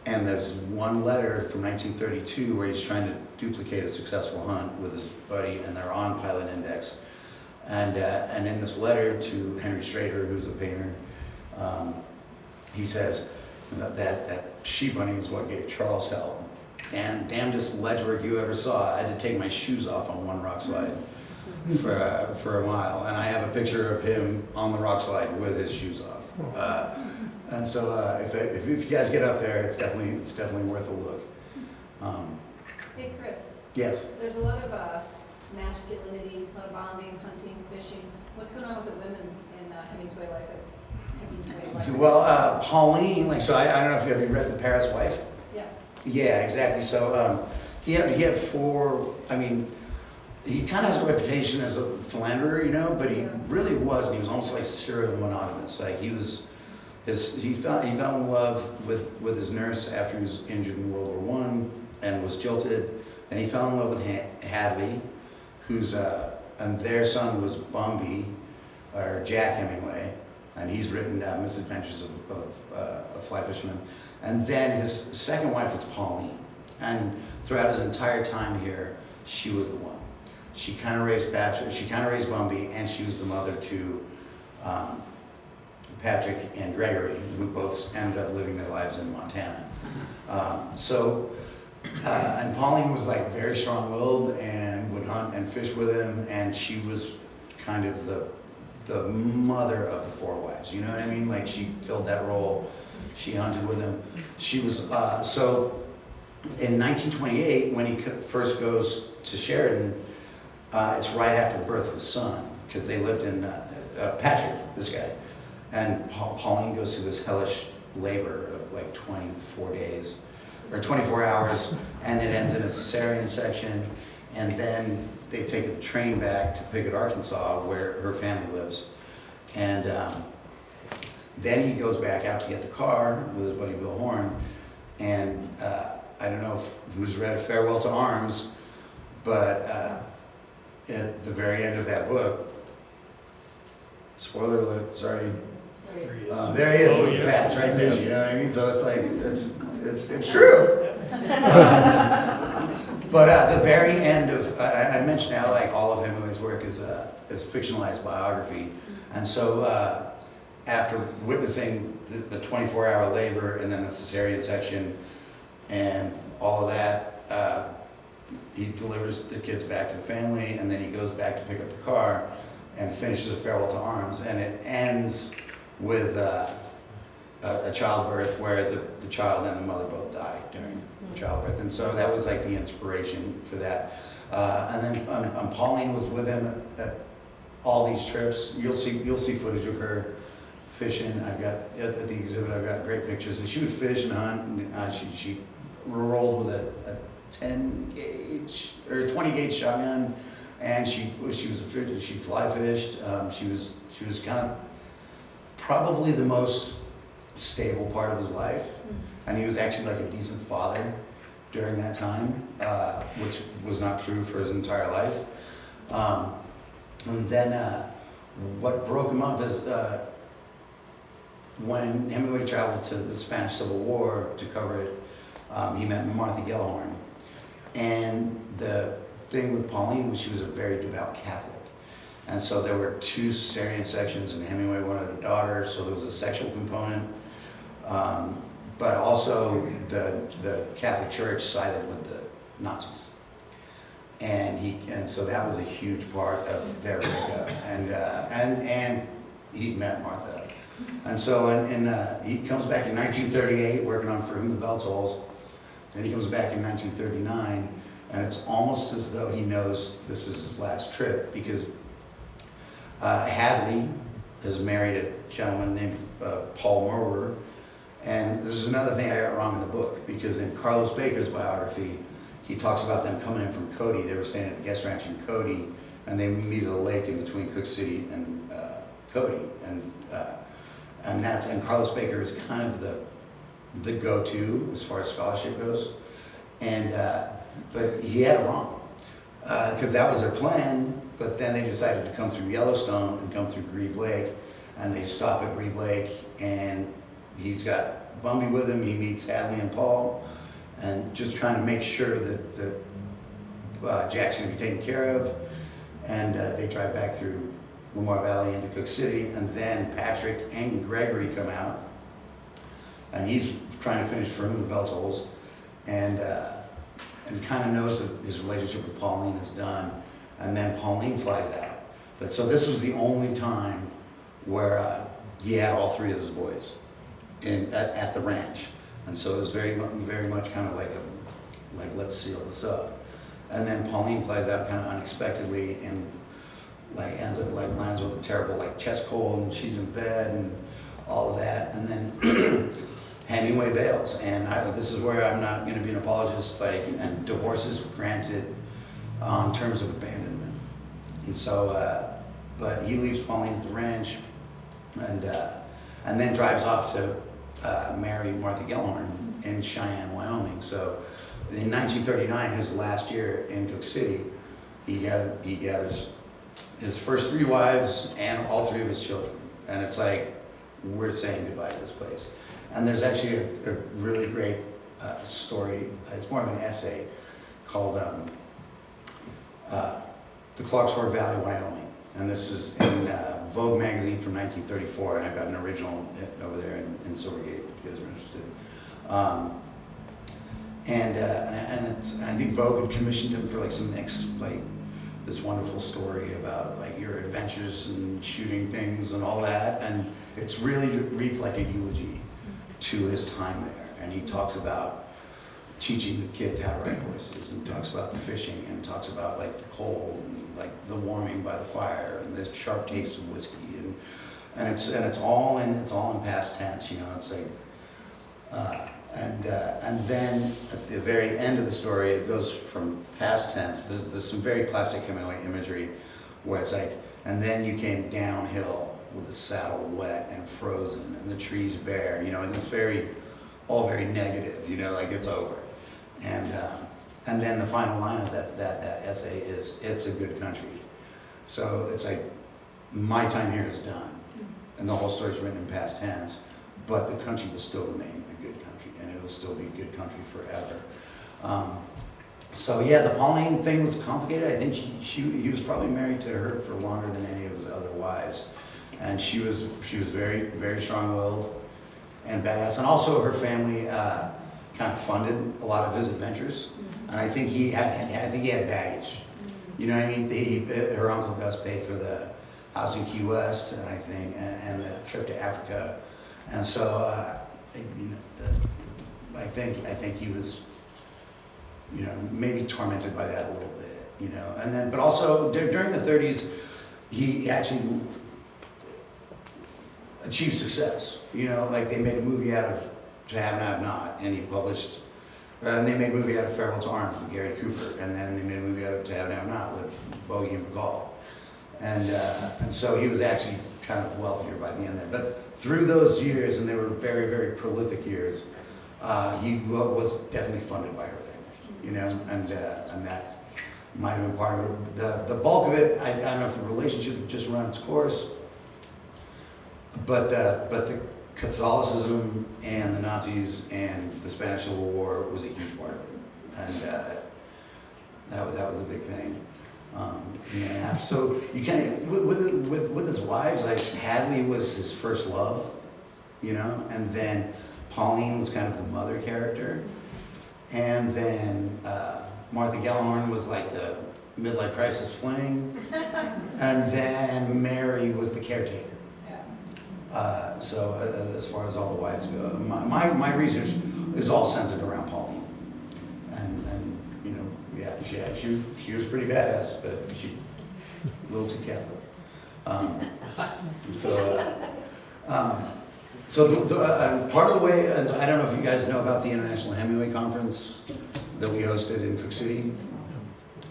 and there's one letter from 1932 where he's trying to duplicate a successful hunt with his buddy, and they're on Pilot Index. And in this letter to Henry Schrader, who's a painter, he says that sheep hunting is what gave Charles hell. And damnedest ledge work you ever saw. I had to take my shoes off on one rock slide for a while, and I have a picture of him on the rock slide with his shoes off. And so if you guys get up there, it's definitely worth a look. Hey Chris, Yes. there's a lot of masculinity, a lot of bonding, hunting, fishing. What's going on with the women in Hemingway life? Well, Pauline, so I don't know if you ever read The Paris Wife. Yeah. Yeah, exactly. So he had four. I mean, he kind of has a reputation as a philanderer, but he really wasn't. He was almost like serial monogamous. Like he fell in love with his nurse after he was injured in World War I and was jilted. Then he fell in love with Hadley, who's and their son was Bumby, or Jack Hemingway, and he's written Misadventures of a Fly Fisherman. And then his second wife was Pauline, and throughout his entire time here, she was the one. She kind of raised Patrick, she kind of raised Bumby, and she was the mother to Patrick and Gregory, who both ended up living their lives in Montana. And Pauline was like very strong-willed and would hunt and fish with him, and she was kind of the mother of the four wives, you know what I mean? Like, she filled that role. She hunted with him. She was, so in 1928, when he first goes to Sheridan, it's right after the birth of his son, because they lived in, Patrick, this guy, and Pauline goes through this hellish labor of like 24 days, or 24 hours, and it ends in a cesarean section, and then they take the train back to Piggott, Arkansas, where her family lives. And then he goes back out to get the car with his buddy Bill Horn, and I don't know who's read Farewell to Arms, but at the very end of that book, spoiler alert, sorry, there he is with the patch right there, you know what I mean? So it's like, it's true. But at the very end of, I mentioned how like all of Hemingway's work is fictionalized biography, and so after witnessing the 24-hour labor and then the cesarean section and all of that, he delivers the kids back to the family, and then he goes back to pick up the car and finishes a farewell to arms, and it ends with a childbirth where the child and the mother both die during childbirth, and so that was like the inspiration for that. And then Pauline was with him at all these trips. You'll see footage of her fishing. I've got at the exhibit. I've got great pictures. And she would fish and hunt. And she rolled with a 10 gauge or 20 gauge shotgun, and she fly fished. She was kind of probably the most stable part of his life, and he was actually like a decent father during that time, which was not true for his entire life. And then what broke him up is when Hemingway traveled to the Spanish Civil War to cover it, he met Martha Gellhorn. And the thing with Pauline was she was a very devout Catholic. And so there were 2 cesarean sections, and Hemingway wanted a daughter, so there was a sexual component. But also the Catholic Church sided with the Nazis. And so that was a huge part of their breakup. And he met Martha. And so he comes back in 1938 working on For Whom the Bell Tolls. Then he comes back in 1939, and it's almost as though he knows this is his last trip, because Hadley is married a gentleman named Paul Murrer. And this is another thing I got wrong in the book, because in Carlos Baker's biography, he talks about them coming in from Cody. They were staying at a guest ranch in Cody, and they meet at a lake in between Cooke City and Cody. And Carlos Baker is kind of the go-to as far as scholarship goes. But he had it wrong, because that was their plan. But then they decided to come through Yellowstone and come through Grebe Lake, and they stop at Grebe Lake, and he's got Bumby with him. He meets Hadley and Paul, and just trying to make sure that Jack's going to be taken care of. And they drive back through Lamar Valley into Cooke City, and then Patrick and Gregory come out, and he's trying to finish For Whom the Bell Tolls, and kind of knows that his relationship with Pauline is done, and then Pauline flies out. But so this was the only time where he had all 3 of his boys at the ranch, and so it was very much kind of like let's seal this up. And then Pauline flies out kind of unexpectedly, and lands with a terrible chest cold, and she's in bed and all of that. And then Hemingway bails, and this is where I'm not going to be an apologist. And divorce is granted on terms of abandonment, and so but he leaves Pauline at the ranch, and then drives off to marry Martha Gellhorn in Cheyenne, Wyoming. So in 1939, his last year in Cooke City, he gathers his first 3 wives and all 3 of his children. And it's like, we're saying goodbye to this place. And there's actually a really great story. It's more of an essay called The Clarksburg Valley, Wyoming. And this is in Vogue magazine from 1934. And I've got an original over there in Silvergate, if you guys are interested. And I think Vogue had commissioned him for this wonderful story about your adventures and shooting things and all that, and it's really reads like a eulogy to his time there. And he talks about teaching the kids how to ride horses, and talks about the fishing, and talks about the cold, and the warming by the fire, and the sharp taste of whiskey, and it's all in past tense. It's and then at the very end of the story, it goes from past tense. There's some very classic Hemingway imagery where it's and then you came downhill with the saddle wet and frozen and the trees bare, and it's all very negative, it's over. And then the final line of that essay is, it's a good country. So it's my time here is done. And the whole story's written in past tense, but the country will still remain a good country, and it will still be a good country forever. So yeah, the Pauline thing was complicated. I think he was probably married to her for longer than any of his other wives, and she was very, very strong-willed and badass. And also her family, kind of funded a lot of his adventures. And I think he had baggage. You know what I mean? Her Uncle Gus paid for the house in Key West, and I think, and the trip to Africa. And so, I think he was, maybe tormented by that a little bit, And then, but also during the 30s, he actually achieved success. Like they made a movie out of To Have and Have Not, and he published. And they made a movie out of Farewell to Arms with Gary Cooper, and then they made a movie out of To Have and Have Not with Bogey and Bacall. And so he was actually kind of wealthier by the end there. But through those years, and they were very, very prolific years, he was definitely funded by her family, and that might have been part of it. The bulk of it, I don't know if the relationship just ran its course, but the Catholicism and the Nazis and the Spanish Civil War was a huge part of it, and that was a big thing. So you kind of with his wives, like Hadley was his first love, and then Pauline was kind of the mother character, and then Martha Gellhorn was like the midlife crisis fling, and then Mary was the caretaker. So as far as all the wives go, my research is all centered around Pauline, and she was pretty badass, but she a little too Catholic. So part of the way, I don't know if you guys know about the International Hemingway Conference that we hosted in Cooke City,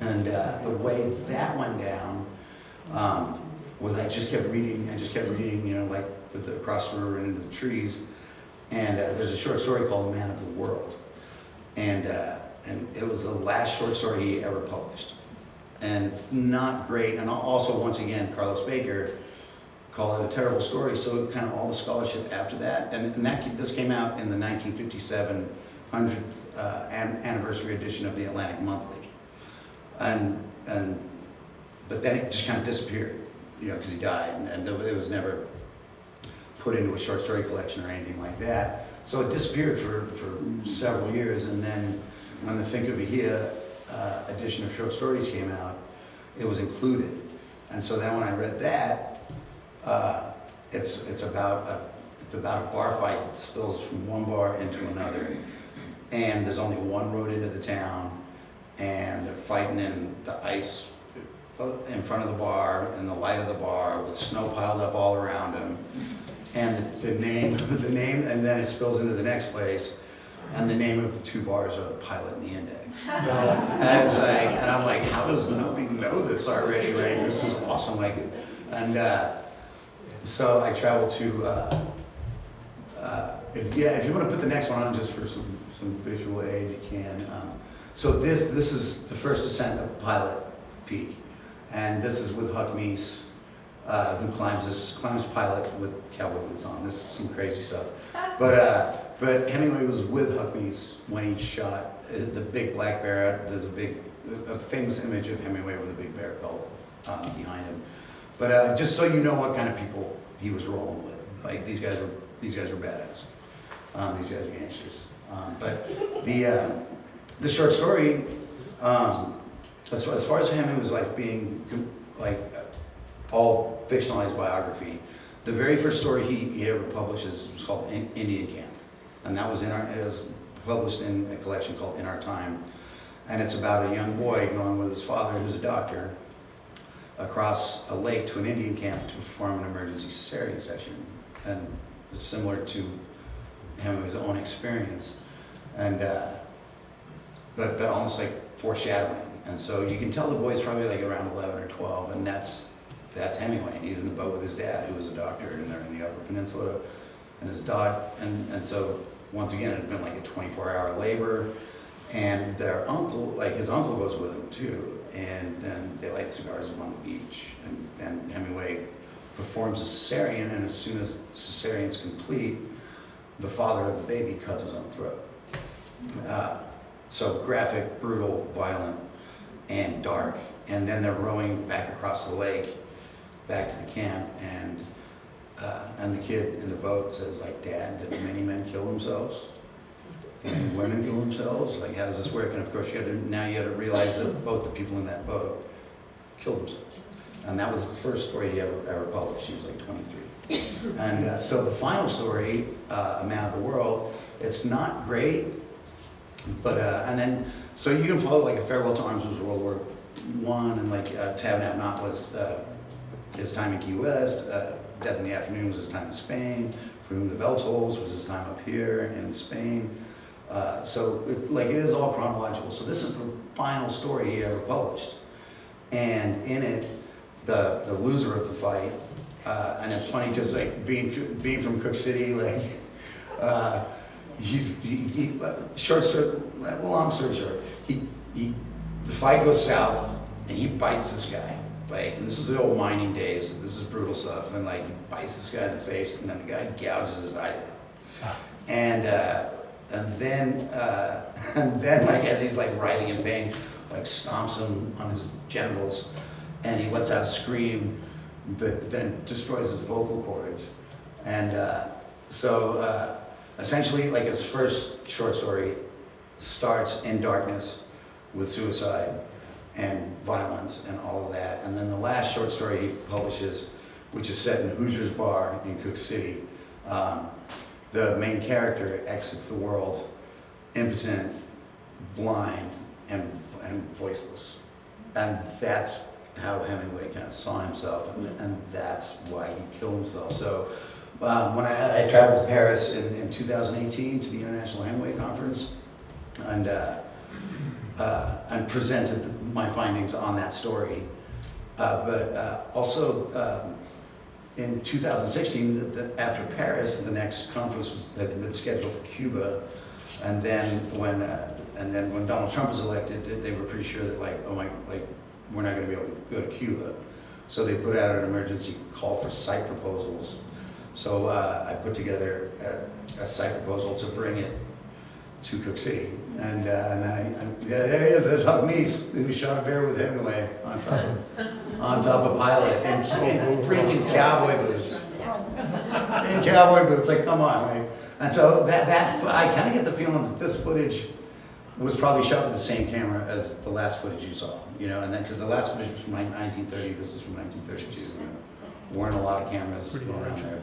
and the way that went down was I just kept reading, like with the across the river and into the trees, and there's a short story called Man of the World, and it was the last short story he ever published, and it's not great, and also once again Carlos Baker called it a terrible story, so kind of all the scholarship after that, and this came out in the 1957 100th anniversary edition of the Atlantic Monthly, but then it just kind of disappeared, because he died, and it was never put into a short story collection or anything like that. So it disappeared for several years, and then when the Think of Vahia edition of short stories came out, it was included. And so then when I read that, it's about a bar fight that spills from one bar into another, and there's only one road into the town, and they're fighting in the ice in front of the bar, in the light of the bar, with snow piled up all around them. And the name, and then it spills into the next place, and the name of the two bars are the Pilot and the Index. And it's like, and I'm like, how does nobody know this already? Like, this is awesome. Like, and so I traveled to. If you want to put the next one on, just for some visual aid, you can. So this is the first ascent of Pilot Peak, and this is with Huck Meese. Who climbs Pilot with cowboy boots on. This is some crazy stuff. But Hemingway was with Huck Meese when he shot the big black bear. There's a famous image of Hemingway with a big bear pelt behind him. But just so you know what kind of people he was rolling with. Like these guys were badass. These guys are gangsters. But the short story, as far as Hemingway's life being like all fictionalized biography, the very first story he ever published was called Indian Camp, and that was it was published in a collection called In Our Time, and it's about a young boy going with his father, who's a doctor, across a lake to an Indian camp to perform an emergency cesarean section, and it's similar to Hemingway's own experience, and but almost like foreshadowing, and so you can tell the boy's probably like around 11 or 12, and that's Hemingway. He's in the boat with his dad, who was a doctor, and they're in the Upper Peninsula, and his dad, and so once again, it had been like a 24-hour labor, and their uncle, like his uncle goes with him too, and they light cigars on the beach, and Hemingway performs a cesarean, and as soon as the cesarean's complete, the father of the baby cuts his own throat. So graphic, brutal, violent, and dark, and then they're rowing back across the lake, back to the camp, and the kid in the boat says, like, "Dad, did many men kill themselves?" and women kill themselves? Like, how does this work? And of course, now you had to realize that both the people in that boat killed themselves. And that was the first story he ever published. She was like 23. And so the final story, A Man of the World, it's not great, but, and then, so you can follow, like, A Farewell to Arms was World War I, and like Tab Nab Not was his time in Key West, Death in the Afternoon was his time in Spain, For Whom the Bell Tolls was his time up here in Spain. So it is all chronological. So this is the final story he ever published. And in it, the loser of the fight, and it's funny because like being from Cooke City, like long story short, the fight goes south and he bites this guy. Like, and this is the old mining days. This is brutal stuff. And like he bites this guy in the face, and then the guy gouges his eyes out. And then like as he's like writhing in pain, like stomps him on his genitals, and he lets out a scream that then destroys his vocal cords. And so essentially, like his first short story starts in darkness with suicide and violence and all of that. And then the last short story he publishes, which is set in Hoosier's Bar in Cooke City, the main character exits the world impotent, blind, and voiceless. And that's how Hemingway kind of saw himself, and that's why he killed himself. So when I traveled to Paris in 2018 to the International Hemingway Conference, and presented my findings on that story. But also in 2016, after Paris, the next conference had been scheduled for Cuba, and then when Donald Trump was elected, they were pretty sure that we're not going to be able to go to Cuba, so they put out an emergency call for site proposals. So I put together a site proposal to bring it to Cooke City, and there he is. There's me who shot a bear with Hemingway on top of Pilot in freaking cowboy boots. In cowboy boots, like come on, like. And so that I kind of get the feeling that this footage was probably shot with the same camera as the last footage you saw, and then because the last footage was from 1930, this is from 1932. Weren't a lot of cameras going around there,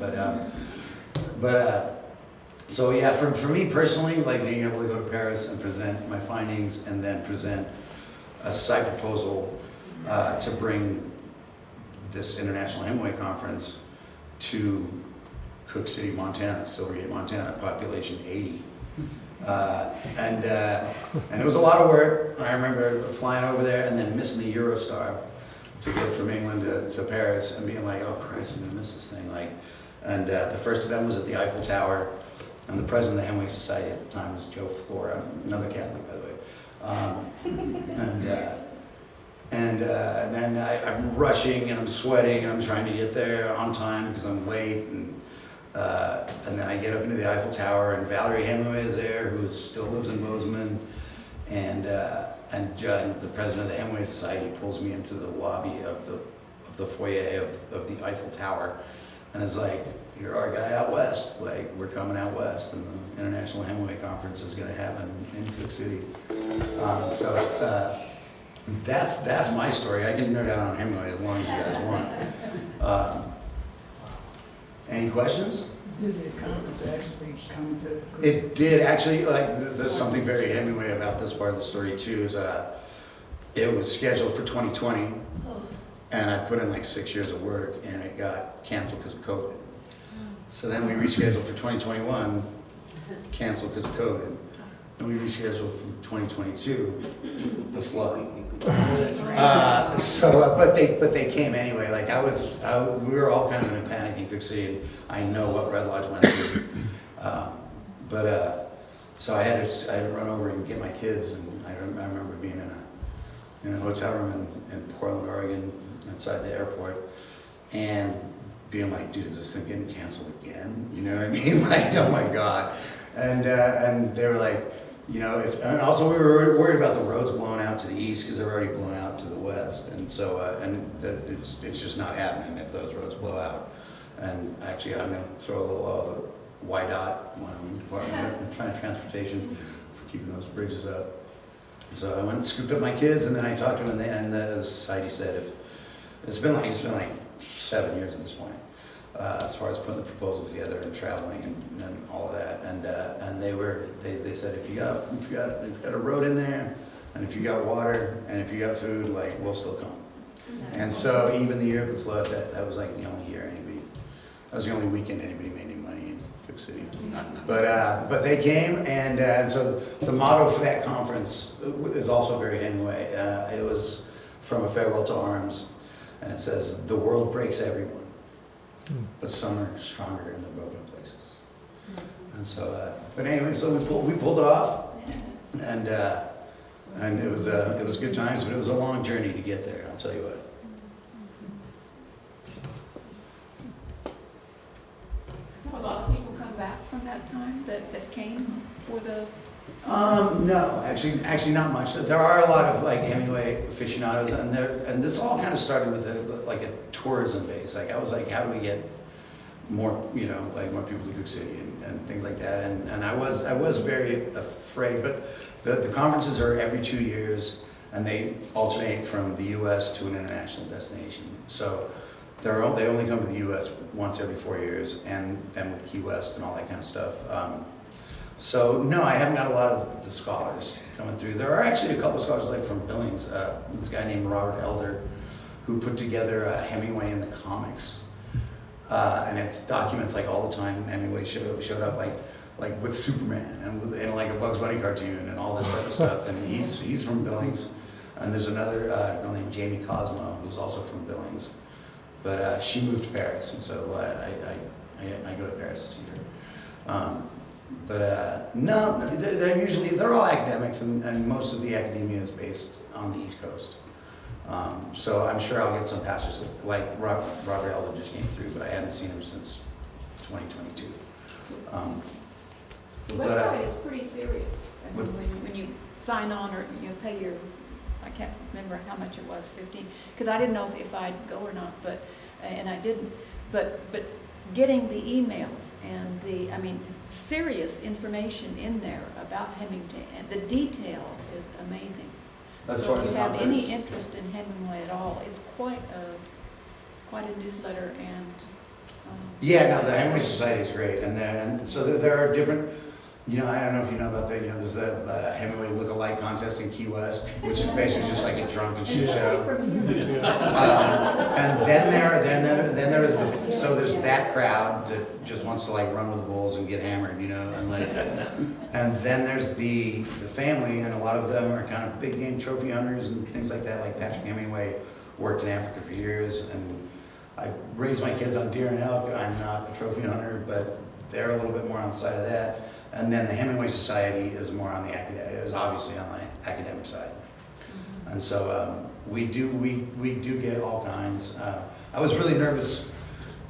but. So yeah, for me personally, like being able to go to Paris and present my findings and then present a site proposal to bring this International Hemingway Conference to Cooke City, Montana, Silvergate, Montana, population 80. And it was a lot of work. I remember flying over there and then missing the Eurostar to get from England to Paris and being like, oh Christ, I'm gonna miss this thing. And the first event was at the Eiffel Tower. And the president of the Hemingway Society at the time was Joe Flora, another Catholic, by the way. And then I'm rushing and I'm sweating and I'm trying to get there on time because I'm late. And then I get up into the Eiffel Tower and Valerie Hemingway is there, who still lives in Bozeman. And the president of the Hemingway Society pulls me into the lobby of the foyer of the Eiffel Tower, and is like, "You're our guy out west. Like, we're coming out west, and the International Hemingway Conference is going to happen in Cooke City." So that's my story. I can nerd out on Hemingway as long as you guys want. Any questions? Did the conference actually come to? It did actually. Like, there's something very Hemingway about this part of the story too. Is it was scheduled for 2020, and I put in like 6 years of work, and it got canceled because of COVID. So then we rescheduled for 2021, canceled because of COVID. And we rescheduled for 2022, the flood. But they came anyway. Like we were all kind of in a panic in Cooke City, and I know what Red Lodge went through. So I had to run over and get my kids, and I remember being in a hotel room in Portland, Oregon, outside the airport, and being like, dude, is this thing getting canceled again? You know what I mean? Like, oh my God. And they were like, and also we were worried about the roads blowing out to the east because they're already blown out to the west. And so, it's just not happening if those roads blow out. And actually, I'm going to throw a little YDOT, Department of Transportation, for keeping those bridges up. So I went and scooped up my kids, and then I talked to them, and the society said, if it's been like 7 years at this point, as far as putting the proposal together and traveling and all of that, and they said, if you got a road in there, and if you got water, and if you got food, like, we'll still come. And so even the year of the flood, that was like the only year that was the only weekend anybody made any money in Cooke City. But they came, and so the motto for that conference is also very Hemingway. It was From a Farewell to Arms, and it says, the world breaks everyone, but some are stronger in the broken places. And so, but anyway, so we pulled it off, and it was good times, but it was a long journey to get there, I'll tell you what. A lot of people come back from that time that came for the. No, actually not much. There are a lot of like Hemingway aficionados, and this all kind of started with a tourism base. Like I was like, how do we get more, more people to Cooke City and things like that. And I was very afraid, but the conferences are every 2 years, and they alternate from the U.S. to an international destination. So they only come to the U.S. once every 4 years, and then with Key West and all that kind of stuff. So no, I haven't got a lot of the scholars coming through. There are actually a couple of scholars like from Billings. This guy named Robert Elder, who put together Hemingway in the comics, and it's documents like all the time Hemingway showed up like with Superman and like a Bugs Bunny cartoon and all this type of stuff. And he's from Billings, and there's another girl named Jamie Cosmo who's also from Billings, but she moved to Paris, and so I go to Paris to see her. No, they're all academics, and most of the academia is based on the East Coast. So I'm sure I'll get some pastors, like Robert Elder just came through, but I haven't seen him since 2022. The website is pretty serious. I mean, when you sign on or pay your, I can't remember how much it was, 15, because I didn't know if I'd go or not, and I didn't. But getting the emails and serious information in there about Hemingway, and the detail is amazing. So if you have any interest in Hemingway at all, it's quite a newsletter, and the Hemingway Society is great, and so there are different. I don't know if you know about that. There's the Hemingway look-alike contest in Key West, which is basically just like a drunken shit show. And then there is there's that crowd that just wants to like run with the bulls and get hammered, and then there's the family, and a lot of them are kind of big game trophy hunters and things like that. Like Patrick Hemingway worked in Africa for years, and I raised my kids on deer and elk. I'm not a trophy hunter, but they're a little bit more on the side of that. And then the Hemingway Society is more on obviously on the academic side. Mm-hmm. And so we do get all kinds. I was really nervous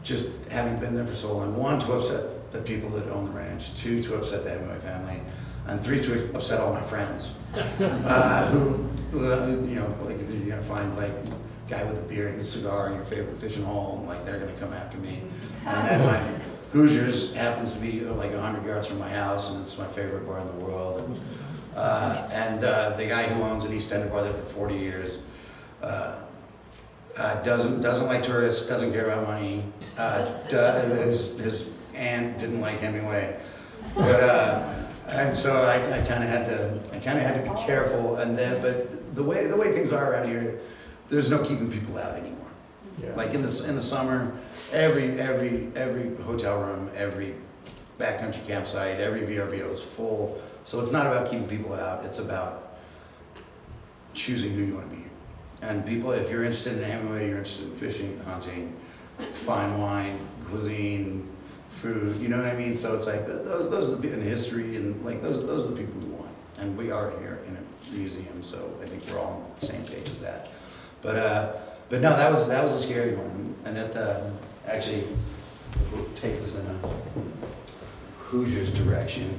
just having been there for so long. 1, to upset the people that own the ranch. 2, to upset the Hemingway family. And 3, to upset all my friends. Who like you're gonna find like guy with a beard and a cigar in your favorite fishing hole, and like they're gonna come after me. And then my Hoosiers happens to be like 100 yards from my house, and it's my favorite bar in the world. And the guy who owns an East End bar there for 40 years doesn't like tourists, doesn't care about money. His aunt didn't like Hemingway, and so I kind of had to be careful. And then, but the way things are around here, there's no keeping people out anymore. Yeah. Like in the summer, every hotel room, every backcountry campsite, every VRBO is full. So it's not about keeping people out. It's about choosing who you want to be. And people, if you're interested in Hemingway, you're interested in fishing, hunting, fine wine, cuisine, food. You know what I mean? So it's like those are the people in history, and like those are the people we want. And we are here in a museum, so I think we're all on the same page as that. But no, that was a scary one. And actually, if we'll take this in a Hoosiers direction.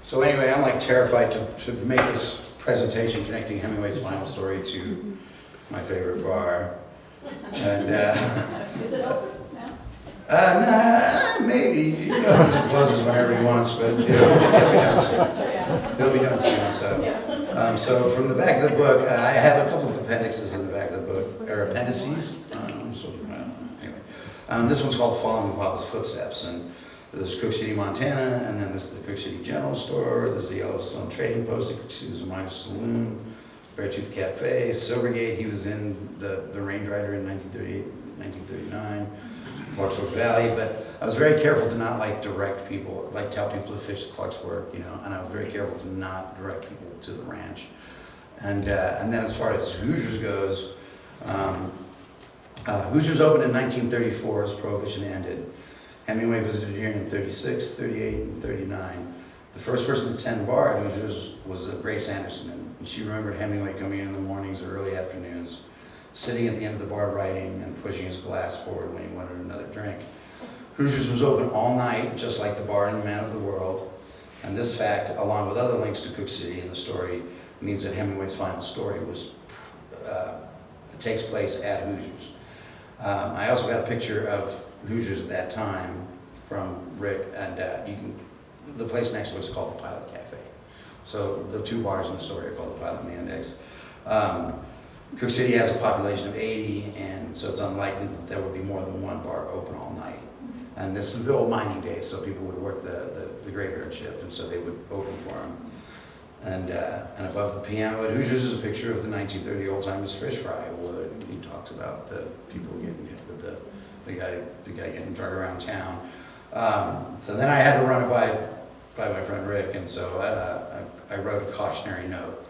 So anyway, I'm like terrified to make this presentation connecting Hemingway's final story to my favorite bar. And is it open now? Maybe, he opens and closes whenever he wants, but you know, he'll be done soon. So from the back of the book, I have a couple of appendixes in the back of the book, or appendices. Anyway, this one's called Following Papa's Footsteps, and there's Cooke City, Montana, and then there's the Cooke City General Store, there's the Yellowstone Trading Post at Cooke City, there's a Miners Saloon, Beartooth Cafe, Silvergate, he was in the Range Rider in 1938, 1939, Clarksburg Valley, but I was very careful to not like direct people, like tell people to fish Clarksburg, you know, and I was very careful to not direct people to the ranch. And then as far as Hoosiers goes, Hoosiers opened in 1934 as Prohibition ended. Hemingway visited here in 36, 38, and 39. The first person to attend bar at Hoosiers was Grace Anderson, and she remembered Hemingway coming in the mornings or early afternoons, sitting at the end of the bar writing and pushing his glass forward when he wanted another drink. Hoosiers was open all night, just like the bar in The Man of the World, and this fact, along with other links to Cooke City in the story, means that Hemingway's final story takes place at Hoosiers. I also got a picture of Hoosiers at that time from Rick, and the place next to it is called the Pilot Cafe. So the two bars in the story are called the Pilot and the Index. Cooke City has a population of 80, and so it's unlikely that there would be more than one bar open all night. And this is the old mining days, so people would work the graveyard shift, and so they would open for them. And above the piano at Hoosiers is a picture of the 1930 Old Timers Fish Fry wood. He talks about the people getting hit with the guy getting drug around town. So then I had to run it by my friend Rick, and so I wrote a cautionary note.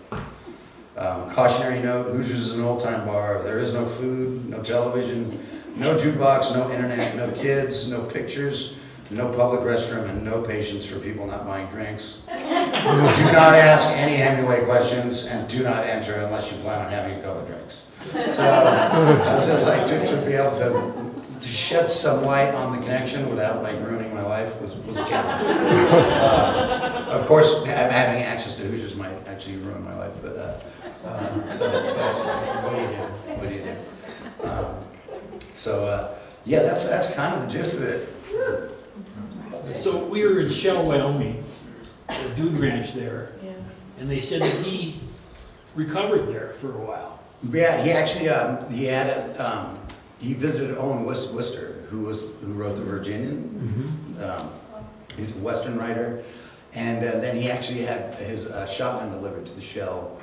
Cautionary note, Hoosiers is an old-time bar. There is no food, no television, no jukebox, no internet, no kids, no pictures, no public restroom, and no patience for people not buying drinks. Do not ask any Hemingway questions, and do not enter unless you plan on having a couple of drinks. So I was just like, to be able to shed some light on the connection without like ruining my life was a challenge. Of course, having access to Hoosiers might actually ruin my life, but what do you do? Yeah, that's kind of the gist of it. So we were in Shell, Wyoming, the Dude Ranch there, and they said that he recovered there for a while. Yeah, he actually he visited Owen Wister, who wrote The Virginian. He's a Western writer, and then he actually had his shotgun delivered to the Shell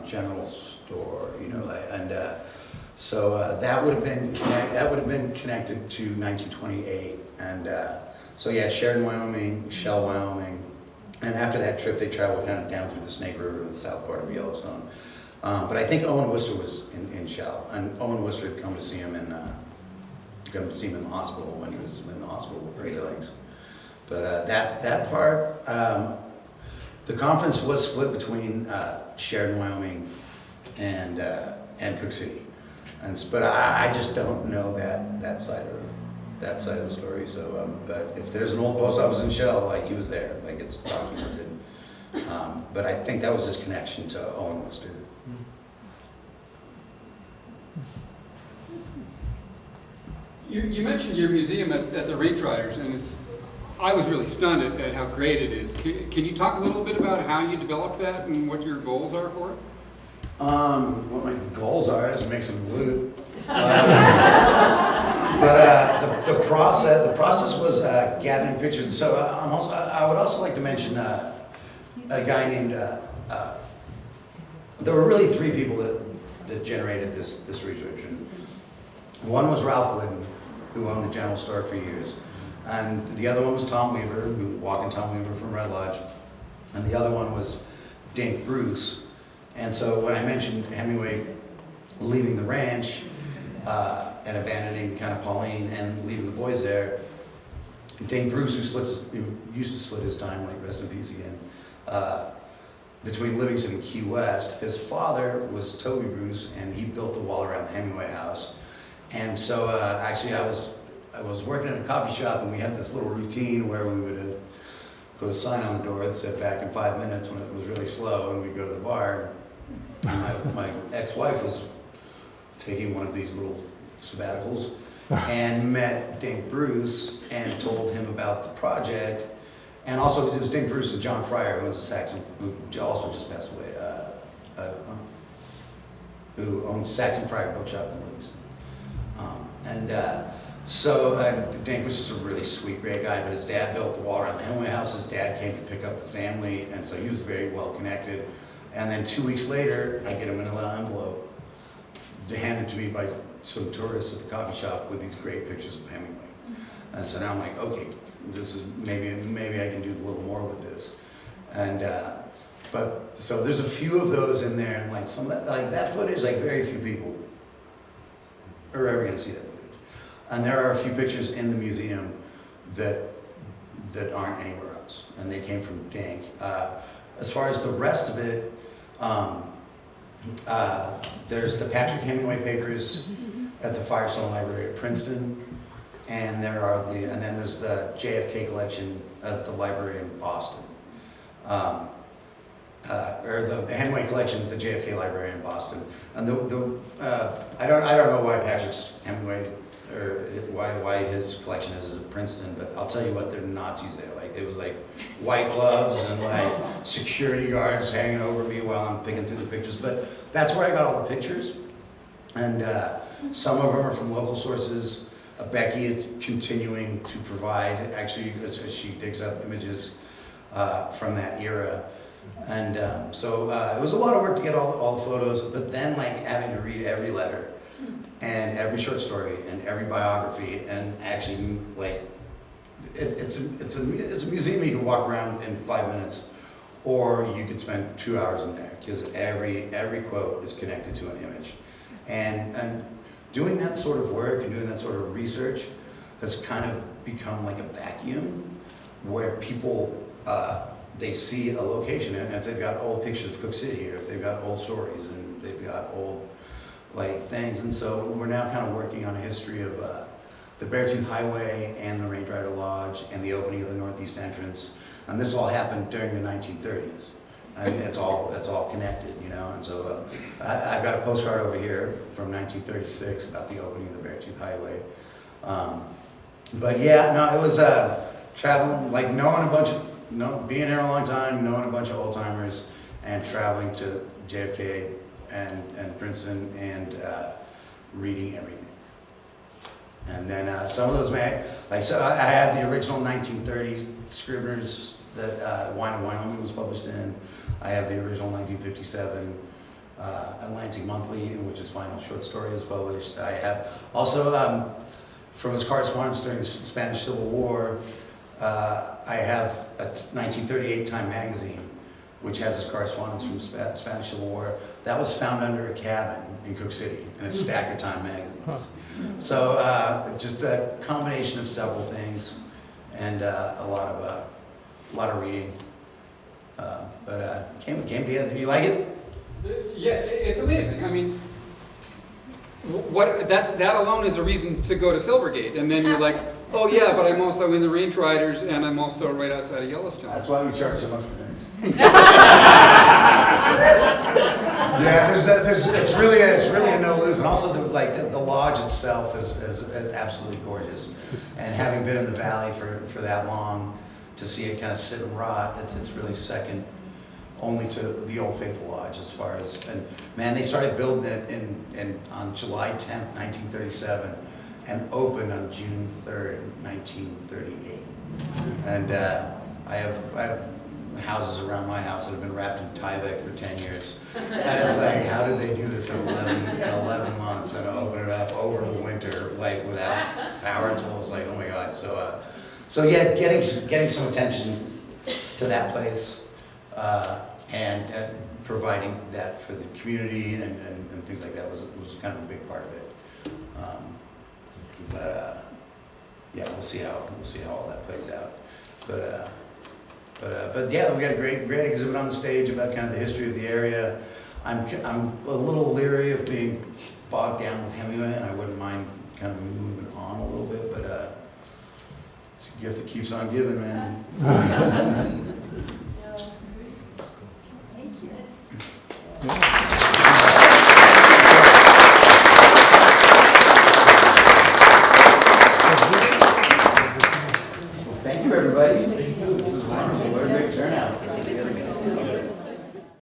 General Store, you know, so that would have been connected to 1928, and so yeah, Sheridan, Wyoming, Shell, Wyoming, and after that trip they traveled kind of down through the Snake River to the south part of Yellowstone. But I think Owen Wister was in Shell, and Owen Wister had come to see him in the hospital when he was in the hospital with Great Lakes. But that part, the conference was split between Sheridan, Wyoming, and Cooke City, but I just don't know that side of the story. So, but if there's an old post office in Shell, like he was there, like it's documented. But I think that was his connection to Owen Wister. You mentioned your museum at the Range Riders, and I was really stunned at how great it is. Can you talk a little bit about how you developed that and what your goals are for it? What my goals are is make some loot. But the process was gathering pictures. So I would also like to mention a guy named. There were really three people that generated this research. And one was Ralph Glidden, who owned the General Store for years, and the other one was Tom Weaver, walking Tom Weaver from Red Lodge, and the other one was Dink Bruce. And so when I mentioned Hemingway leaving the ranch and abandoning kind of Pauline and leaving the boys there, Dink Bruce, who used to split his time, like rest in peace again, between Livingston and Key West, his father was Toby Bruce, and he built the wall around the Hemingway house. And so actually I was working in a coffee shop, and we had this little routine where we would put a sign on the door that said back in 5 minutes when it was really slow, and we'd go to the bar. My ex-wife was taking one of these little sabbaticals, and met Dink Bruce and told him about the project. And also it was Dink Bruce and John Fryer, who owns a Saxon, who also just passed away, who owns Saxon Fryer Bookshop in Livingston. Dink was just a really sweet, great guy, but his dad built the wall around the Hemingway house. His dad came to pick up the family, and so he was very well connected. And then 2 weeks later, I get a manila envelope handed to me by some tourists at the coffee shop with these great pictures of Hemingway. And so now I'm like, okay, this is maybe I can do a little more with this. And so there's a few of those in there, and like some of that, like that footage, like very few people are ever going to see that footage. And there are a few pictures in the museum that aren't anywhere else, and they came from Dink. As far as the rest of it, there's the Patrick Hemingway papers at the Firestone Library at Princeton, and then there's the JFK collection at the library in Boston, or the Hemingway collection at the JFK Library in Boston. And I don't know why Patrick's Hemingway, or why his collection is at Princeton, but I'll tell you what, they're Nazis there. Like, it was like white gloves and like security guards hanging over me while I'm picking through the pictures. But that's where I got all the pictures. And some of them are from local sources. Becky is continuing to provide, actually, as she digs up images from that era. And so it was a lot of work to get all the photos, but then like having to read every letter and every short story and every biography, and actually like it's a museum you can walk around in 5 minutes, or you could spend 2 hours in there, because every quote is connected to an image. And doing that sort of work and doing that sort of research has kind of become like a vacuum where people they see a location, and if they've got old pictures of Cooke City, or if they've got old stories and they've got old like things. And so we're now kind of working on a history of the Beartooth Highway and the Range Rider Lodge and the opening of the northeast entrance. And this all happened during the 1930s. I mean, it's all connected, you know. And so I've got a postcard over here from 1936 about the opening of the Beartooth Highway. But yeah, no, it was traveling, like being here a long time, knowing a bunch of old timers, and traveling to JFK and Princeton, and reading everything. And then some of those, so I had the original 1930 Scribner's that Wine of Wyoming was published in. I have the original 1957 Atlantic Monthly, in which his final short story is published. I have also, from his correspondence during the Spanish Civil War, I have a 1938 Time magazine, which has his correspondence from the Spanish Civil War. That was found under a cabin in Cooke City, in a stack of Time magazines. So just a combination of several things, and a lot of reading. But came together. You like it? Yeah, it's amazing. I mean, that alone is a reason to go to Silvergate, and then you're like, oh yeah, but I'm also in the Range Riders, and I'm also right outside of Yellowstone. That's why we charge so much for things. Yeah, it's really a no lose, and also the lodge itself is absolutely gorgeous. And having been in the valley for that long, to see it kind of sit and rot, it's really second only to the Old Faithful Lodge as far as, and man, they started building it on July 10th, 1937, and opened on June 3rd, 1938. And I have houses around my house that have been wrapped in Tyvek for 10 years. And it's like, how did they do this in 11 months and open it up over the winter, like without power tools? Like, oh my God. So yeah, getting some attention to that place, and providing that for the community and things like that was kind of a big part of it. Yeah, we'll see how all that plays out. But yeah, we got a great exhibit on the stage about kind of the history of the area. I'm a little leery of being bogged down with Hemingway, and I wouldn't mind kind of moving on a little bit, but it's a gift that keeps on giving, man.